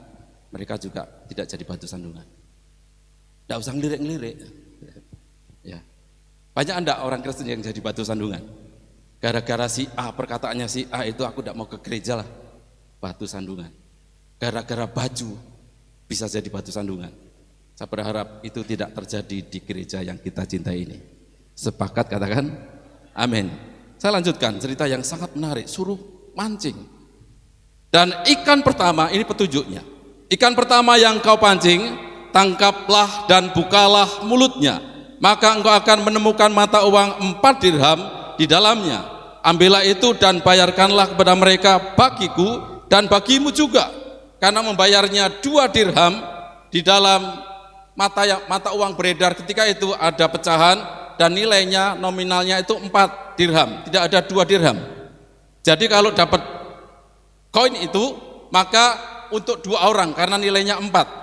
mereka juga tidak jadi batu sandungan. Tidak usah ngelirik-ngelirik. Ya. Banyak anda orang Kristen yang jadi batu sandungan. Gara-gara si A, perkataannya si A itu aku tidak mau ke gereja lah. Batu sandungan. Gara-gara baju bisa jadi batu sandungan. Saya berharap itu tidak terjadi di gereja yang kita cintai ini. Sepakat katakan? Amin. Saya lanjutkan cerita yang sangat menarik, suruh mancing. Dan ikan pertama, ini petunjuknya. Ikan pertama yang kau pancing, tangkaplah dan bukalah mulutnya, maka engkau akan menemukan mata uang 4 dirham di dalamnya. Ambillah itu dan bayarkanlah kepada mereka bagiku dan bagimu juga, karena membayarnya 2 dirham di dalam mata uang beredar ketika itu ada pecahan dan nilainya nominalnya itu 4 dirham, tidak ada 2 dirham. Jadi kalau dapat koin itu maka untuk 2 orang karena nilainya 4.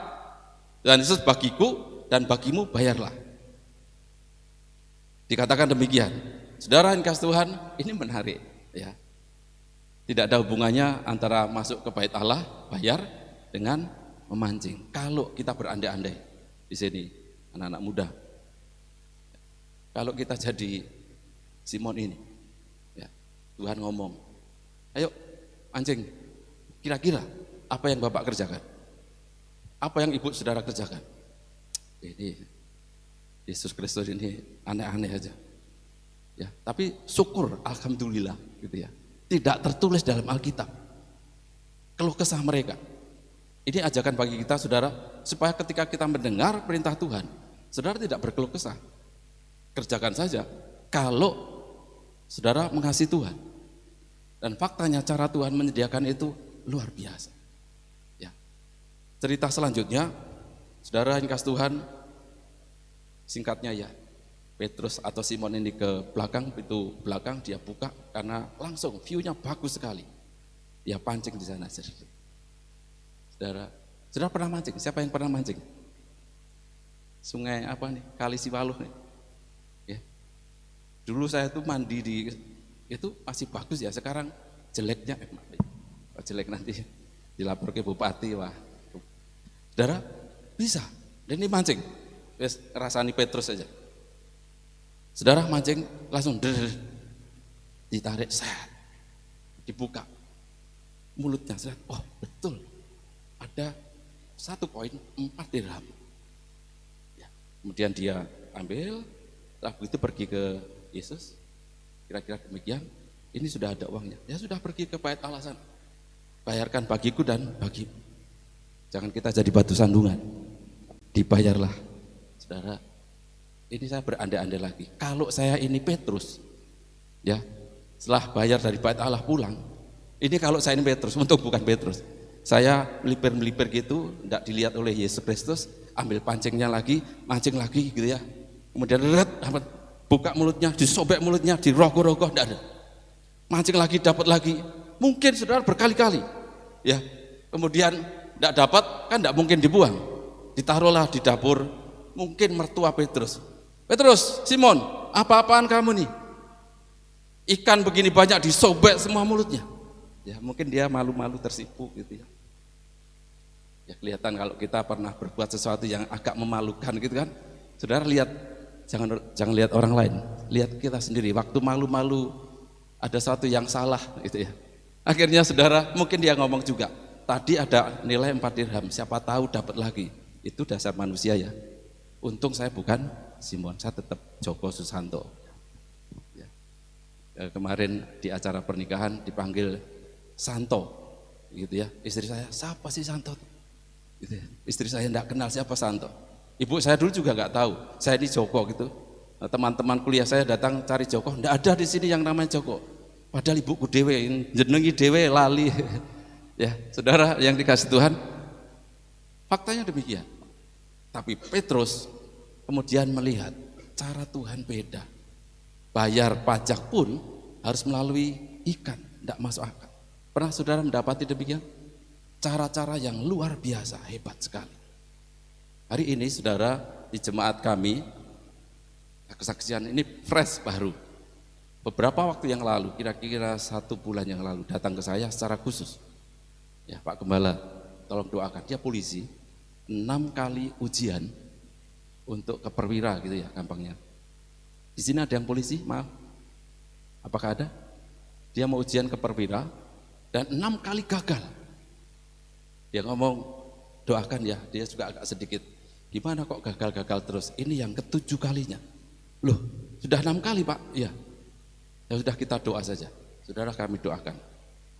Dan Yesus, bagiku dan bagimu bayarlah. Dikatakan demikian. Saudara yang kasih Tuhan, ini menarik ya. Tidak ada hubungannya antara masuk ke bait Allah, bayar dengan memancing. Kalau kita berandai-andai di sini, anak-anak muda, kalau kita jadi Simon ini, ya, Tuhan ngomong, ayo mancing. Kira-kira apa yang Bapak kerjakan? Apa yang ibu saudara kerjakan? Ini Yesus Kristus ini aneh-aneh aja. Ya, tapi syukur, alhamdulillah gitu ya. Tidak tertulis dalam Alkitab keluh kesah mereka. Ini ajakan bagi kita saudara, supaya ketika kita mendengar perintah Tuhan, saudara tidak berkeluh kesah. Kerjakan saja kalau saudara mengasihi Tuhan. Dan faktanya cara Tuhan menyediakan itu luar biasa. Cerita selanjutnya, saudara yang kasih Tuhan, singkatnya ya, Petrus atau Simon ini ke belakang, pintu belakang dia buka karena langsung view-nya bagus sekali. Dia pancing di sana. Saudara pernah mancing? Siapa yang pernah mancing? Sungai apa nih? Kali Siwaluh nih. Ya. Dulu saya tuh mandi di itu masih bagus ya, sekarang jeleknya jelek nanti dilapor ke bupati, wah. Saudara, bisa. Dan ini mancing. Wes rasani Petrus saja. Saudara mancing langsung ditarik, set, dibuka mulutnya, set. Oh betul, ada 1 koin 4 dirham. Ya. Kemudian dia ambil, setelah itu pergi ke Yesus. Kira-kira demikian. Ini sudah ada uangnya. Ya sudah, pergi ke bait Allah sana. Bayarkan bagiku dan bagimu. Jangan kita jadi batu sandungan. Dibayarlah. Saudara, ini saya berandai-andai lagi. Kalau saya ini Petrus, ya, setelah bayar dari bait Allah pulang, ini kalau saya ini Petrus, untung bukan Petrus. Saya melipir-melipir gitu, tidak dilihat oleh Yesus Kristus, ambil pancingnya lagi, mancing lagi gitu ya. Kemudian dapat buka mulutnya, disobek mulutnya, dirogoh-rogoh, tidak ada. Mancing lagi, dapat lagi. Mungkin saudara berkali-kali. Ya. Kemudian tidak dapat, kan tidak mungkin dibuang. Ditaruhlah di dapur, mungkin mertua Petrus. Petrus, Simon, apa-apaan kamu nih? Ikan begini banyak disobek semua mulutnya. Ya, mungkin dia malu-malu tersipu gitu ya. Ya kelihatan kalau kita pernah berbuat sesuatu yang agak memalukan gitu kan. Saudara lihat, jangan lihat orang lain, lihat kita sendiri. Waktu malu-malu ada sesuatu yang salah gitu ya. Akhirnya saudara, mungkin dia ngomong juga, tadi ada nilai 4 dirham, siapa tahu dapat lagi. Itu dasar manusia ya. Untung saya bukan Simon, saya tetap Joko Susanto. Ya. Kemarin di acara pernikahan dipanggil Santo, gitu ya. Istri saya, siapa sih Santo? Gitu ya. Istri saya enggak kenal siapa Santo. Ibu saya dulu juga enggak tahu, saya ini Joko gitu. Nah, teman-teman kuliah saya datang cari Joko, enggak ada di sini yang namanya Joko. Padahal ibuku dewe, jenengi dewe lali. Ya, saudara yang dikasih Tuhan, faktanya demikian. Tapi Petrus kemudian melihat cara Tuhan beda. Bayar pajak pun harus melalui ikan, tidak masuk akal. Pernah saudara mendapati demikian? Cara-cara yang luar biasa, hebat sekali. Hari ini saudara di jemaat kami, kesaksian ini fresh baru. Beberapa waktu yang lalu, kira-kira 1 bulan yang lalu datang ke saya secara khusus. Ya Pak Gembala, tolong doakan. Dia polisi, 6 kali ujian untuk ke perwira gitu ya gampangnya. Di sini ada yang polisi, maaf. Apakah ada? Dia mau ujian ke perwira dan 6 kali gagal. Dia ngomong, doakan ya, dia juga agak sedikit. Gimana kok gagal-gagal terus? Ini yang ke-7 kalinya. Loh, sudah 6 kali Pak? Iya. Ya sudah kita doa saja. Saudara kami doakan.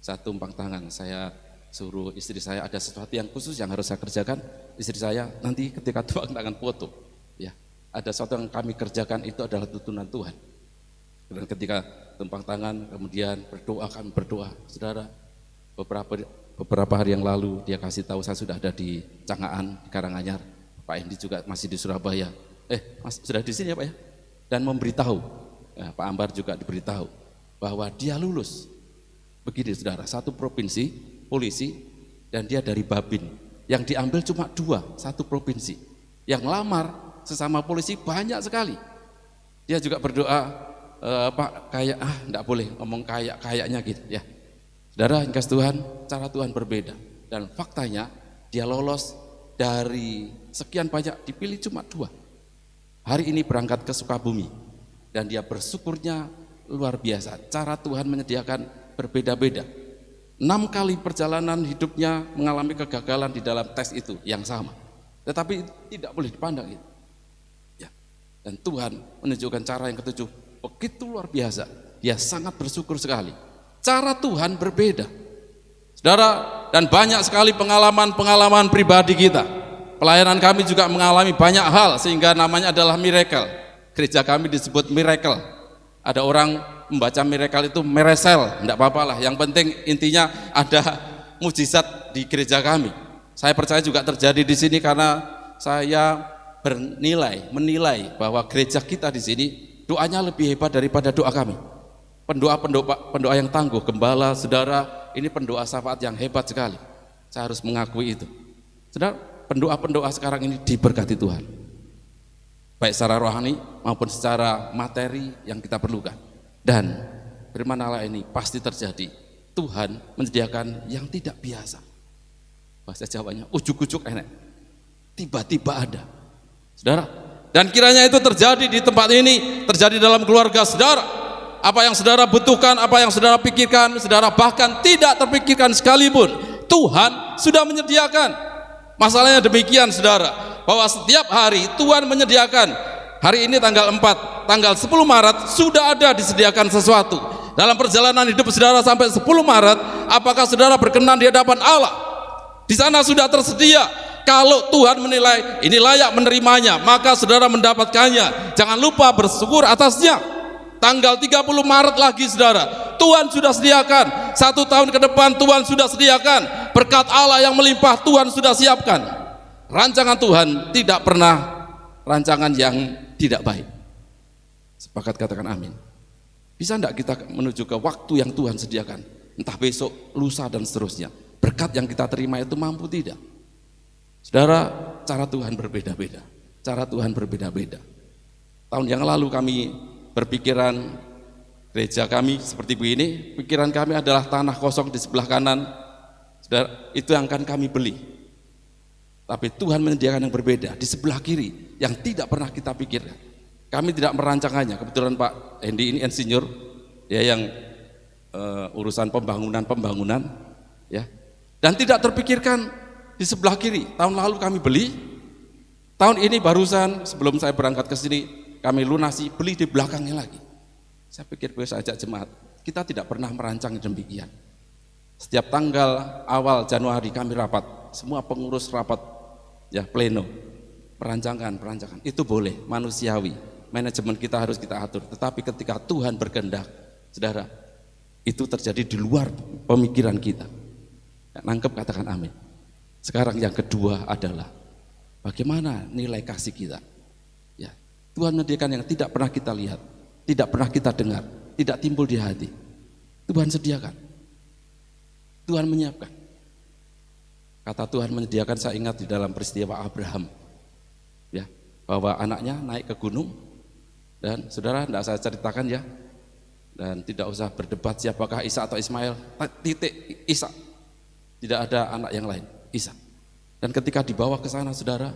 Saya tumpang tangan, saya suruh istri saya ada sesuatu yang khusus yang harus saya kerjakan. Istri saya nanti ketika tumpang tangan foto. Ya, ada sesuatu yang kami kerjakan itu adalah tuntunan Tuhan. Dan ketika tumpang tangan kemudian berdoa, kami berdoa. Saudara, beberapa hari yang lalu dia kasih tahu saya sudah ada di Cangaan, di Karanganyar. Pak Endi juga masih di Surabaya. Mas sudah di sini ya Pak ya? Dan memberitahu. Nah, Pak Ambar juga diberitahu bahwa dia lulus. Begini saudara, 1 provinsi polisi dan dia dari Babin. Yang diambil cuma 2, 1 provinsi. Yang lamar sesama polisi banyak sekali. Dia juga berdoa, Pak kayak enggak boleh ngomong kayaknya gitu ya. Saudara yang kasih Tuhan, cara Tuhan berbeda. Dan faktanya dia lolos dari sekian banyak dipilih cuma 2. Hari ini berangkat ke Sukabumi. Dan dia bersyukurnya luar biasa. Cara Tuhan menyediakan berbeda-beda. 6 kali perjalanan hidupnya mengalami kegagalan di dalam tes itu yang sama. Tetapi tidak boleh dipandang itu. Ya. Dan Tuhan menunjukkan cara yang ke-7 begitu luar biasa. Dia sangat bersyukur sekali. Cara Tuhan berbeda. Saudara, dan banyak sekali pengalaman-pengalaman pribadi kita. Pelayanan kami juga mengalami banyak hal sehingga namanya adalah miracle. Gereja kami disebut miracle. Ada orang membaca miracle itu meresel, enggak apa-apa lah. Yang penting intinya ada mujizat di gereja kami. Saya percaya juga terjadi di sini karena saya menilai bahwa gereja kita di sini doanya lebih hebat daripada doa kami. Pendoa yang tangguh, gembala, saudara, ini pendoa syafaat yang hebat sekali. Saya harus mengakui itu. Saudara, pendoa sekarang ini diberkati Tuhan. Baik secara rohani maupun secara materi yang kita perlukan. Dan firman Allah ini pasti terjadi. Tuhan menyediakan yang tidak biasa. Bahasa Jawanya ujuk-ujuk enak. Tiba-tiba ada. Saudara, dan kiranya itu terjadi di tempat ini, terjadi dalam keluarga saudara. Apa yang saudara butuhkan, apa yang saudara pikirkan, saudara bahkan tidak terpikirkan sekalipun, Tuhan sudah menyediakan. Masalahnya demikian saudara, bahwa setiap hari Tuhan menyediakan. Hari ini tanggal 4, tanggal 10 Maret sudah ada disediakan sesuatu. Dalam perjalanan hidup saudara sampai 10 Maret, apakah saudara berkenan di hadapan Allah? Di sana sudah tersedia. Kalau Tuhan menilai ini layak menerimanya, maka saudara mendapatkannya. Jangan lupa bersyukur atasnya. Tanggal 30 Maret lagi saudara, Tuhan sudah sediakan. 1 tahun ke depan Tuhan sudah sediakan. Berkat Allah yang melimpah Tuhan sudah siapkan. Rancangan Tuhan tidak pernah rancangan yang tidak baik. Sepakat katakan amin. Bisa enggak kita menuju ke waktu yang Tuhan sediakan? Entah besok, lusa dan seterusnya. Berkat yang kita terima itu mampu tidak? Saudara, cara Tuhan berbeda-beda. Cara Tuhan berbeda-beda. Tahun yang lalu kami berpikiran gereja kami seperti begini. Pikiran kami adalah tanah kosong di sebelah kanan. Saudara, itu yang akan kami beli. Tapi Tuhan menyediakan yang berbeda di sebelah kiri yang tidak pernah kita pikirkan. Kami tidak merancangkannya. Kebetulan Pak Hendi ini insinyur, dia yang urusan pembangunan, ya. Dan tidak terpikirkan di sebelah kiri. Tahun lalu kami beli, tahun ini barusan sebelum saya berangkat ke sini kami lunasi, beli di belakangnya lagi. Saya pikir saya ajak jemaat, kita tidak pernah merancang demikian. Setiap tanggal awal Januari kami rapat, semua pengurus rapat, ya pleno, perancangan, itu boleh, manusiawi, manajemen kita harus kita atur. Tetapi ketika Tuhan berkehendak, saudara, itu terjadi di luar pemikiran kita. Nangkep, katakan amin. Sekarang yang kedua adalah bagaimana nilai kasih kita. Ya, Tuhan menyediakan yang tidak pernah kita lihat, tidak pernah kita dengar, tidak timbul di hati. Tuhan sediakan, Tuhan menyiapkan. Kata Tuhan menyediakan, saya ingat di dalam peristiwa Abraham, ya, bahwa anaknya naik ke gunung, dan saudara tidak saya ceritakan ya, dan tidak usah berdebat siapakah Ishak atau Ismail, titik Ishak. Tidak ada anak yang lain, Ishak. Dan ketika dibawa ke sana, saudara,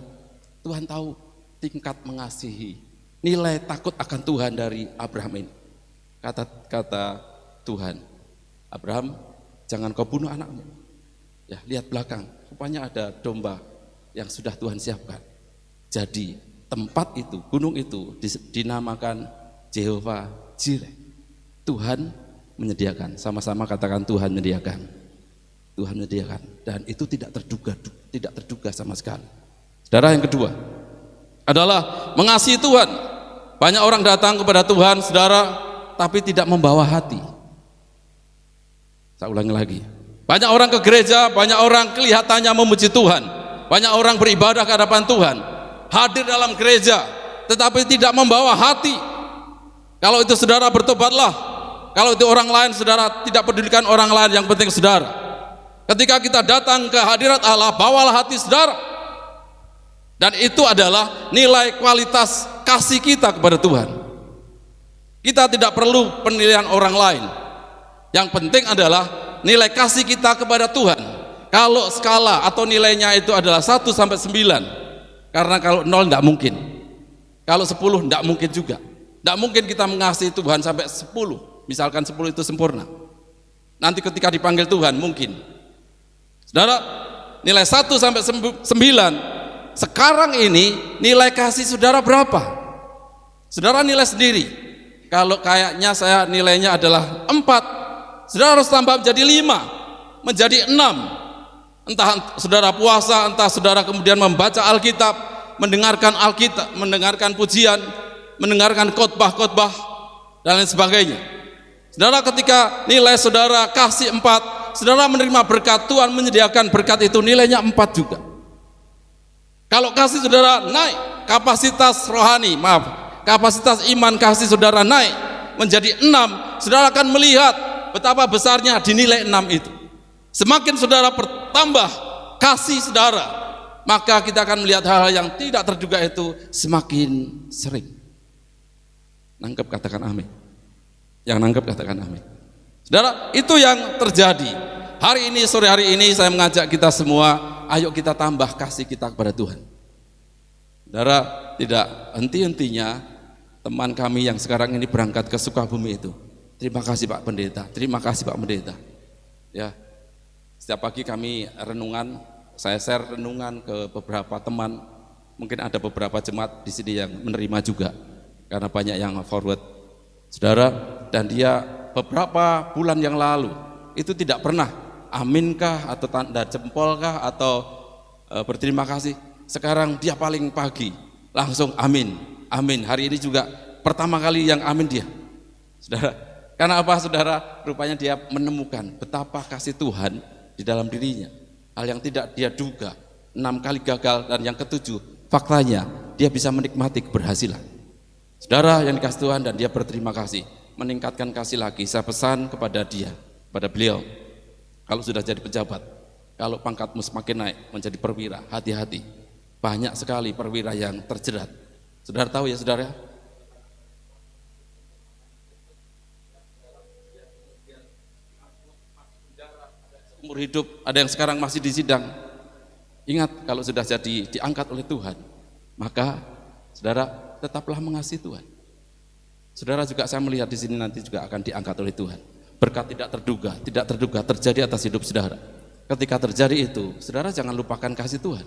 Tuhan tahu tingkat mengasihi, nilai takut akan Tuhan dari Abraham ini. Kata Tuhan, Abraham, jangan kau bunuh anakmu. Ya, lihat belakang, rupanya ada domba yang sudah Tuhan siapkan. Jadi tempat itu, gunung itu dinamakan Jehovah Jireh. Tuhan menyediakan, sama-sama katakan Tuhan menyediakan. Tuhan menyediakan, dan itu tidak terduga sama sekali. Saudara, yang kedua adalah mengasihi Tuhan. Banyak orang datang kepada Tuhan, saudara, tapi tidak membawa hati. Saya ulangi lagi. Banyak orang ke gereja, banyak orang kelihatannya memuji Tuhan, banyak orang beribadah ke hadapan Tuhan, hadir dalam gereja, tetapi tidak membawa hati. Kalau itu saudara, bertobatlah. Kalau itu orang lain, saudara, tidak pedulikan orang lain, yang penting saudara. Ketika kita datang ke hadirat Allah, bawalah hati saudara. Dan itu adalah nilai kualitas kasih kita kepada Tuhan. Kita tidak perlu penilaian orang lain. Yang penting adalah nilai kasih kita kepada Tuhan. Kalau skala atau nilainya itu adalah 1 sampai 9. Karena kalau 0 tidak mungkin. Kalau 10 tidak mungkin juga. Tidak mungkin kita mengasihi Tuhan sampai 10. Misalkan 10 itu sempurna. Nanti ketika dipanggil Tuhan mungkin. Saudara, nilai 1 sampai 9, sekarang ini nilai kasih saudara berapa? Saudara nilai sendiri. Kalau kayaknya saya nilainya adalah 4, saudara harus tambah menjadi 5, menjadi 6. Entah saudara puasa, entah saudara kemudian membaca Alkitab, mendengarkan pujian, mendengarkan khotbah-khotbah, dan lain sebagainya. Saudara, ketika nilai saudara kasih 4, saudara menerima berkat, Tuhan menyediakan berkat itu nilainya 4 juga. Kalau kasih saudara naik, kapasitas rohani, kapasitas iman kasih saudara naik menjadi 6, saudara akan melihat betapa besarnya di nilai 6 itu. Semakin saudara bertambah kasih saudara, maka kita akan melihat hal-hal yang tidak terduga itu semakin sering. Nangkep, katakan amin. Yang nangkep katakan amin. Saudara, itu yang terjadi. Hari ini, sore hari ini saya mengajak kita semua, ayo kita tambah kasih kita kepada Tuhan. Saudara, tidak henti-hentinya teman kami yang sekarang ini berangkat ke Sukabumi itu. Terima kasih Pak Pendeta, terima kasih Pak Pendeta. Ya, setiap pagi kami renungan, saya share renungan ke beberapa teman. Mungkin ada beberapa jemaat di sini yang menerima juga, karena banyak yang forward. Saudara, dan dia beberapa bulan yang lalu itu tidak pernah aminkah atau tanda jempolkah atau berterima kasih. Sekarang dia paling pagi langsung amin, amin. Hari ini juga pertama kali yang amin dia. Saudara, karena apa saudara? Rupanya dia menemukan betapa kasih Tuhan di dalam dirinya. Hal yang tidak dia duga, 6 kali gagal, dan yang ke-7 faktanya dia bisa menikmati keberhasilan. Saudara yang dikasih Tuhan, dan dia berterima kasih, meningkatkan kasih lagi. Saya pesan kepada dia, pada beliau, kalau sudah jadi pejabat, kalau pangkatmu semakin naik menjadi perwira, hati-hati, banyak sekali perwira yang terjerat. Saudara tahu ya saudara? Umur hidup, ada yang sekarang masih di sidang. Ingat, kalau sudah jadi diangkat oleh Tuhan, maka saudara tetaplah mengasihi Tuhan. Saudara juga saya melihat di sini nanti juga akan diangkat oleh Tuhan. berkat tidak terduga terjadi atas hidup saudara. Ketika terjadi itu, saudara jangan lupakan kasih Tuhan.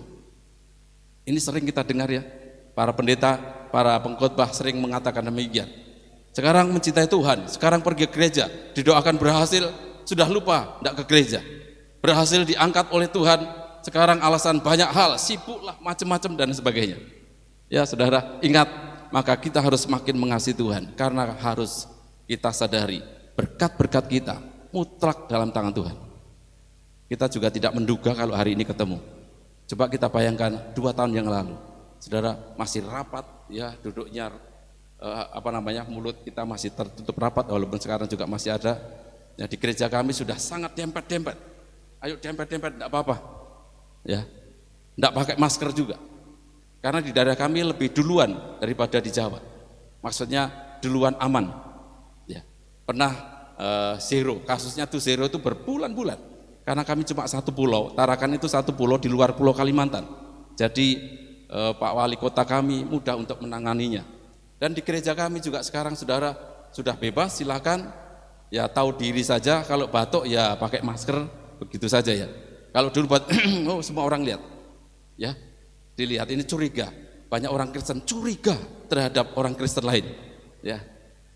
Ini sering kita dengar ya, para pendeta, para pengkhotbah sering mengatakan demikian. Sekarang mencintai Tuhan, sekarang pergi ke gereja, didoakan berhasil, sudah lupa, tidak ke gereja. Berhasil diangkat oleh Tuhan, sekarang alasan banyak hal, sibuklah macam-macam dan sebagainya. Ya saudara, ingat, maka kita harus makin mengasihi Tuhan, karena harus kita sadari, berkat-berkat kita mutlak dalam tangan Tuhan. Kita juga tidak menduga kalau hari ini ketemu. Coba kita bayangkan 2 tahun yang lalu, saudara masih rapat, ya duduknya mulut kita masih tertutup rapat, walaupun sekarang juga masih ada. Ya, di gereja kami sudah sangat dempet-dempet. Ayo dempet-dempet, tidak apa-apa. Ya, tidak pakai masker juga. Karena di daerah kami lebih duluan daripada di Jawa. Maksudnya duluan aman. Ya, pernah zero, kasusnya tuh zero itu berbulan-bulan. Karena kami cuma satu pulau, Tarakan itu satu pulau di luar pulau Kalimantan. Jadi Pak Wali Kota kami mudah untuk menanganinya. Dan di gereja kami juga sekarang saudara sudah bebas, silakan ya tahu diri saja, kalau batuk ya pakai masker, begitu saja ya. Kalau dulu buat oh, semua orang lihat, ya dilihat ini curiga, banyak orang Kristen curiga terhadap orang Kristen lain, ya.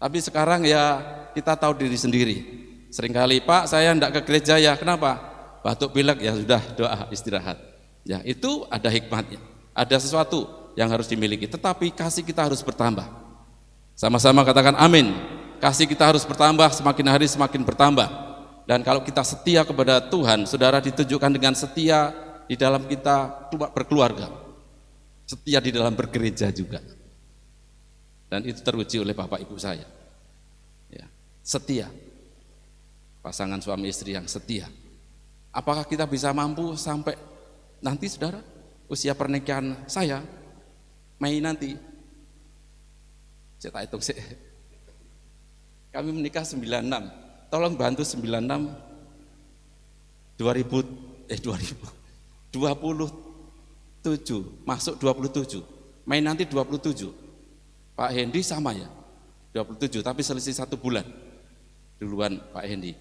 Tapi sekarang ya kita tahu diri sendiri. Seringkali Pak saya enggak ke gereja ya, kenapa? Batuk pilek ya sudah doa istirahat. Ya itu ada hikmatnya, ada sesuatu yang harus dimiliki. Tetapi kasih kita harus bertambah. Sama-sama katakan amin. Kasih kita harus bertambah, semakin hari semakin bertambah. Dan kalau kita setia kepada Tuhan, saudara ditunjukkan dengan setia di dalam kita berkeluarga, setia di dalam bergereja juga. Dan itu teruji oleh Bapak Ibu saya. Ya, setia. Pasangan suami istri yang setia. Apakah kita bisa mampu sampai nanti saudara usia pernikahan saya Mei nanti? Saya tak hitung sih. Kami menikah 96. Tolong bantu 96 2027 masuk 27. Mei nanti 27. Pak Hendy sama ya. 27 tapi selisih 1 bulan. Duluan Pak Hendy.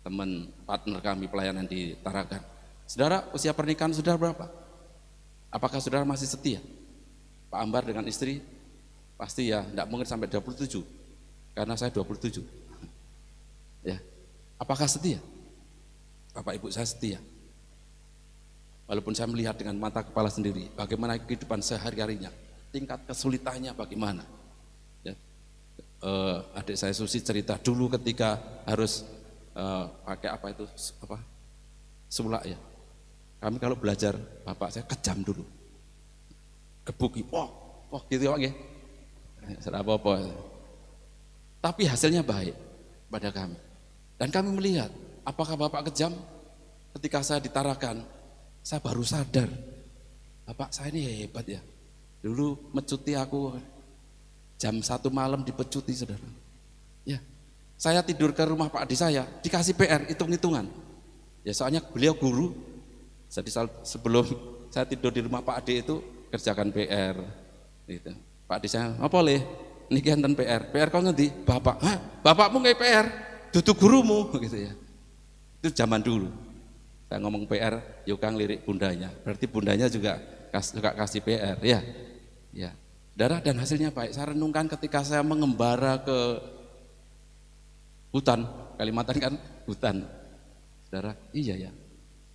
Teman partner kami pelayanan di Tarakan. Saudara, usia pernikahan saudara berapa? Apakah saudara masih setia? Pak Ambar dengan istri pasti ya tidak mungkin sampai 27 karena saya 27. Ya. Apakah setia? Bapak Ibu saya setia. Walaupun saya melihat dengan mata kepala sendiri bagaimana kehidupan sehari-harinya, tingkat kesulitannya bagaimana. Ya. Adik saya Susi cerita dulu ketika harus pakai sulak ya. Kami kalau belajar bapak saya kejam dulu, gebuki, wah gitu ya, serah apa-apa. Tapi hasilnya baik pada kami. Dan kami melihat, apakah bapak kejam? Ketika saya ditarakan, saya baru sadar, bapak saya ini hebat ya. Dulu mecuti aku jam 1 malam dipecuti saudara. Ya. Saya tidur ke rumah Pak Adi saya, dikasih PR, hitung-hitungan. Ya soalnya beliau guru, jadi sebelum saya tidur di rumah Pak Adi itu, kerjakan PR. Gitu. Pak Adi saya, apa boleh? Niki enten PR. PR kau ngerti? Bapak, hah? Bapakmu nggak PR? Duduk gurumu, gitu ya. Itu zaman dulu. Saya ngomong PR, Yukang lirik bundanya. Berarti bundanya juga suka kasih PR, ya. Ya. Darah dan hasilnya baik. Saya renungkan ketika saya mengembara ke hutan, Kalimantan kan hutan. Saudara, iya ya.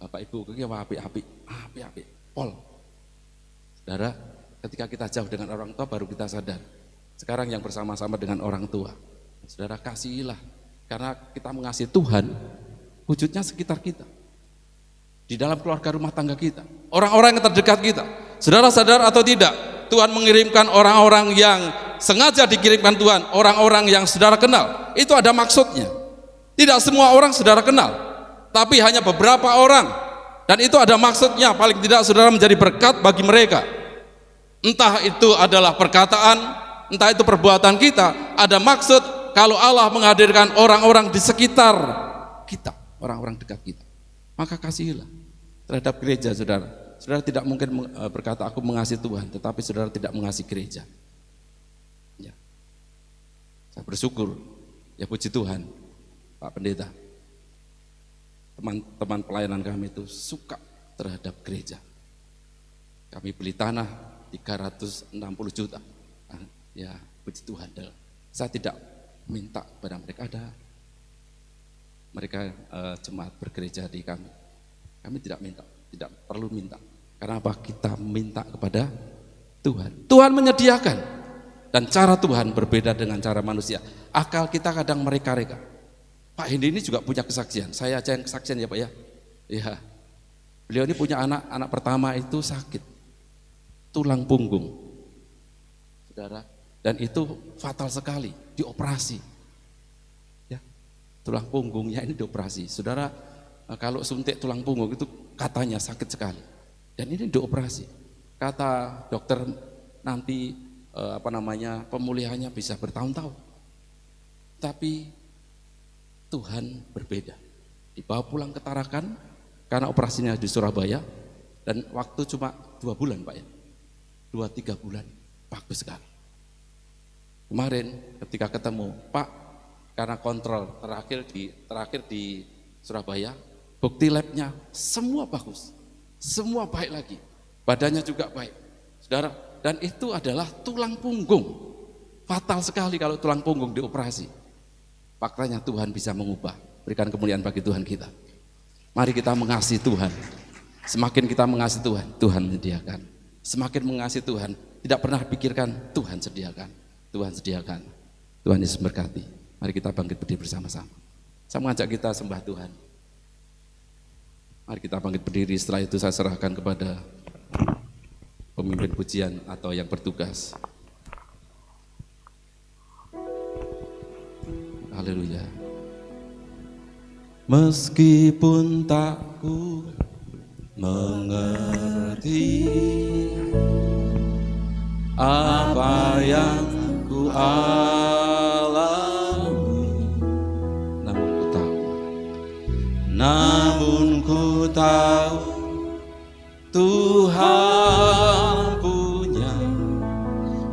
Bapak Ibu, kiki api-api, pol. Saudara, ketika kita jauh dengan orang tua baru kita sadar. Sekarang yang bersama-sama dengan orang tua. Saudara, kasihilah. Karena kita mengasihi Tuhan, wujudnya sekitar kita. Di dalam keluarga rumah tangga kita. Orang-orang yang terdekat kita. Saudara sadar atau tidak? Tuhan mengirimkan orang-orang yang sengaja dikirimkan Tuhan, orang-orang yang saudara kenal, itu ada maksudnya. Tidak semua orang saudara kenal, tapi hanya beberapa orang, dan itu ada maksudnya. Paling tidak saudara menjadi berkat bagi mereka. Entah itu adalah perkataan, entah itu perbuatan kita, ada maksud. Kalau Allah menghadirkan orang-orang di sekitar kita, orang-orang dekat kita, maka kasihilah terhadap gereja saudara. Saudara tidak mungkin berkata aku mengasihi Tuhan, tetapi saudara tidak mengasihi gereja. Ya. Saya bersyukur, ya puji Tuhan. Pak Pendeta, teman-teman pelayanan kami itu suka terhadap gereja. Kami beli tanah 360 juta. Ya, puji Tuhan. Saya tidak minta kepada mereka, ada mereka jemaat bergereja di kami. Kami tidak minta, tidak perlu minta. Karena apa? Kita minta kepada Tuhan. Tuhan menyediakan. Dan cara Tuhan berbeda dengan cara manusia. Akal kita kadang mereka-reka. Pak Hendy ini juga punya kesaksian. Saya aja yang kesaksian ya Pak ya. Iya. Beliau ini punya anak pertama itu sakit. Tulang punggung. Saudara. Dan itu fatal sekali, dioperasi. Ya. Tulang punggungnya ini dioperasi. Saudara, kalau suntik tulang punggung itu katanya sakit sekali. Dan ini dioperasi. Kata dokter nanti pemulihannya bisa bertahun-tahun. Tapi Tuhan berbeda. Dibawa pulang ke Tarakan karena operasinya di Surabaya dan waktu cuma 2 bulan Pak ya. 2-3 bulan, bagus sekali. Kemarin ketika ketemu Pak, karena kontrol terakhir di Surabaya, bukti labnya semua bagus, semua baik lagi, badannya juga baik, saudara. Dan itu adalah tulang punggung, fatal sekali kalau tulang punggung dioperasi. Faktanya Tuhan bisa mengubah. Berikan kemuliaan bagi Tuhan kita. Mari kita mengasihi Tuhan. Semakin kita mengasihi Tuhan, Tuhan menyediakan. Semakin mengasihi Tuhan, tidak pernah pikirkan Tuhan sediakan. Tuhan sediakan. Tuhan Yesus berkati. Mari kita bangkit berdiri bersama-sama. Saya mengajak kita sembah Tuhan. Mari kita bangkit berdiri. Setelah itu saya serahkan kepada pemimpin pujian atau yang bertugas. Haleluya. Meskipun tak ku mengerti apa yang ku alami, namun ku tahu Tuhan punya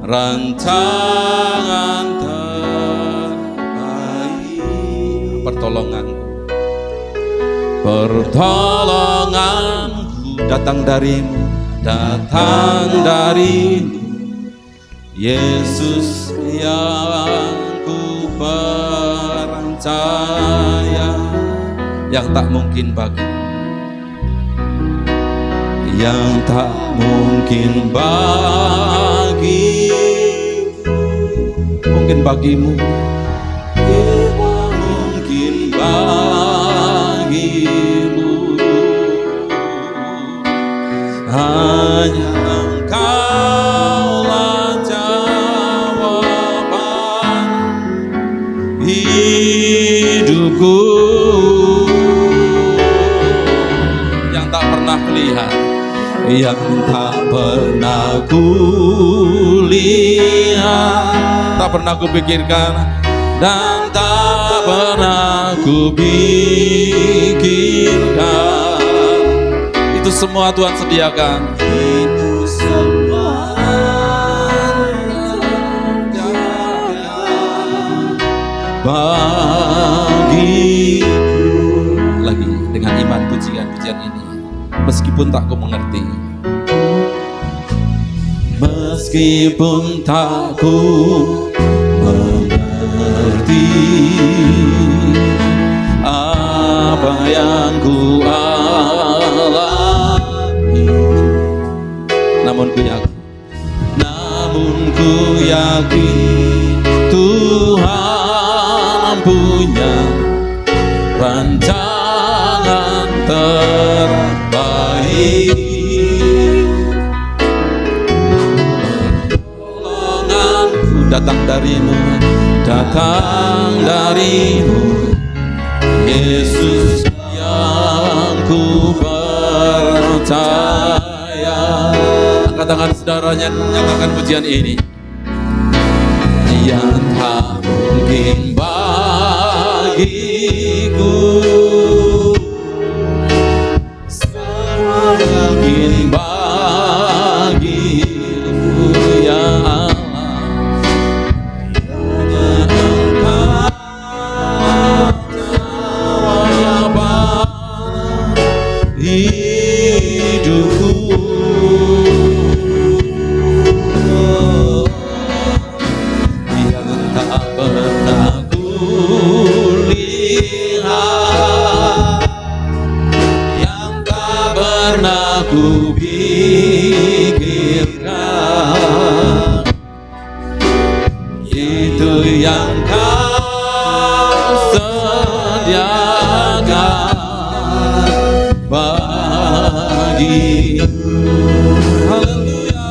rancangan terbaik. Pertolonganku datang darimu, Yesus yang ku percaya, yang tak mungkin mungkin bagimu, mungkin bagimu, hanya Engkaulah jawaban hidupku, yang tak pernah lihat, yang tak pernah kulihat, tak pernah kupikirkan, dan tak pernah kupikirkan. Itu semua Tuhan sediakan. Itu semua bagiku. Lagi dengan iman pujian ini. Meskipun tak ku mengerti, meskipun tak ku mengerti apa yang ku alami, namun ku yakin Tuhan punya rancangan terbaik. Pertolonganku datang darimu, Yesus yang ku percaya. Angkat tangan saudaranya, nyatakan pujian ini. Yang tak mungkin bagiku, mungkin bagimu ya Allah. hidupku. Yang tak pernah kulihat, yang tak pernah kupikirkan, itu yang kau sediakan bagiku. Haleluya.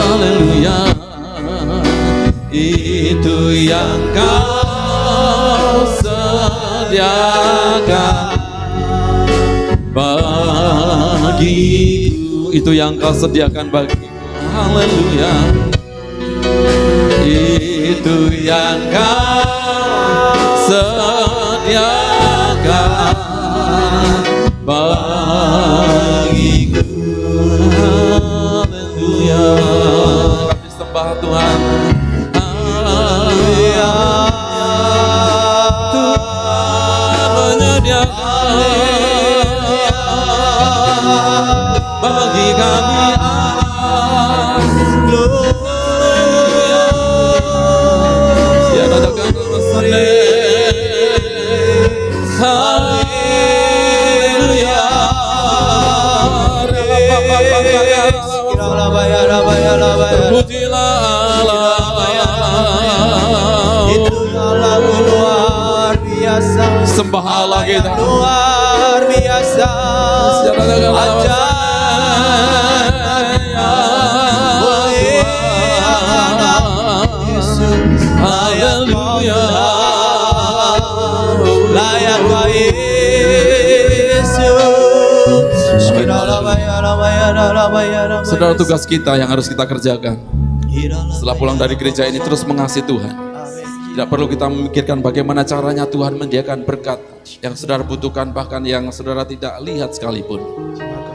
Haleluya. Itu yang kau sediakan bagiku. Itu yang kau sediakan bagiku. Haleluya. Itu yang kau sediakan bagiku. Haleluya. Kami sembah Tuhan. Haleluya. Tuhan menyediakan bagi kami alas. Haleluya. Tiada takkan haleluya. Terpujilah Allah. Itu Allah luar biasa. Sembah Allah kita. Luar biasa. Haleluya. Layak kau Yesus. Saudara, tugas kita yang harus kita kerjakan setelah pulang dari gereja ini terus mengasihi Tuhan. Tidak perlu kita memikirkan bagaimana caranya Tuhan menyediakan berkat yang saudara butuhkan, bahkan yang saudara tidak lihat sekalipun.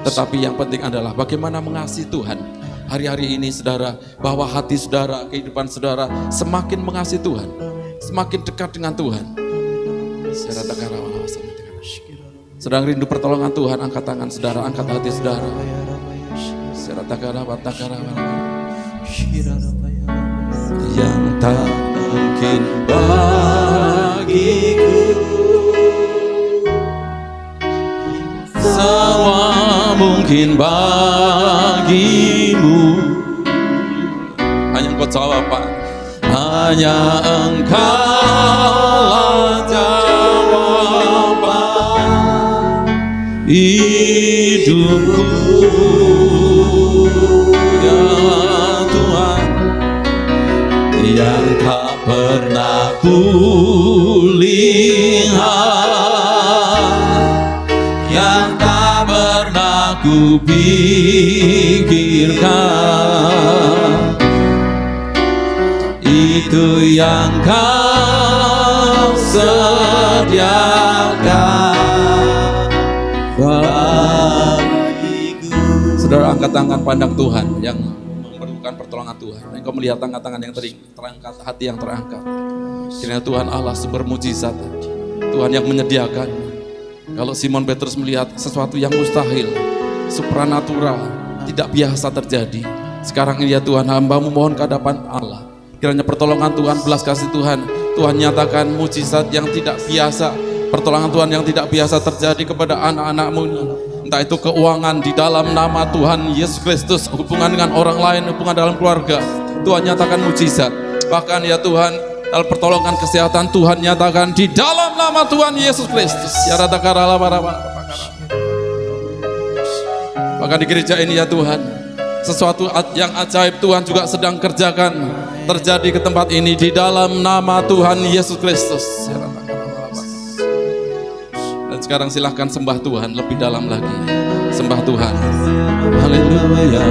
Tetapi yang penting adalah bagaimana mengasihi Tuhan. Hari-hari ini saudara, bahwa hati saudara, kehidupan saudara semakin mengasihi Tuhan, semakin dekat dengan Tuhan. Sedang rindu pertolongan Tuhan, angkat tangan saudara, angkat hati saudara. Yang tak mungkin bagiku, semua mungkin bagimu. Hanya engkau jawaban, hanya engkaulah jawaban hidupku. Ya Tuhan, yang tak pernah kulihat, yang tak pernah kupikirkan, itu yang kau sediakan bagiku. Saudara, angkat tangan, pandang Tuhan yang memerlukan pertolongan Tuhan. Engkau melihat tangan-tangan yang terangkat, hati yang terangkat. Kiranya Tuhan Allah sumber mujizat, Tuhan yang menyediakan. Kalau Simon Petrus melihat sesuatu yang mustahil, supranatural, tidak biasa terjadi, sekarang ini ya Tuhan, hamba-Mu mohon ke hadapan Allah. Kiranya pertolongan Tuhan, belas kasih Tuhan, Tuhan nyatakan mujizat yang tidak biasa, pertolongan Tuhan yang tidak biasa terjadi kepada anak-anak-Mu. Entah itu keuangan di dalam nama Tuhan Yesus Kristus, hubungan dengan orang lain, hubungan dalam keluarga, Tuhan nyatakan mujizat. Bahkan ya Tuhan, dalam pertolongan kesehatan Tuhan nyatakan di dalam nama Tuhan Yesus Kristus. Bahkan di gereja ini ya Tuhan, sesuatu yang ajaib Tuhan juga sedang kerjakan terjadi ke tempat ini di dalam nama Tuhan Yesus Kristus. Dan sekarang silahkan sembah Tuhan lebih dalam lagi. Sembah Tuhan. Haleluya.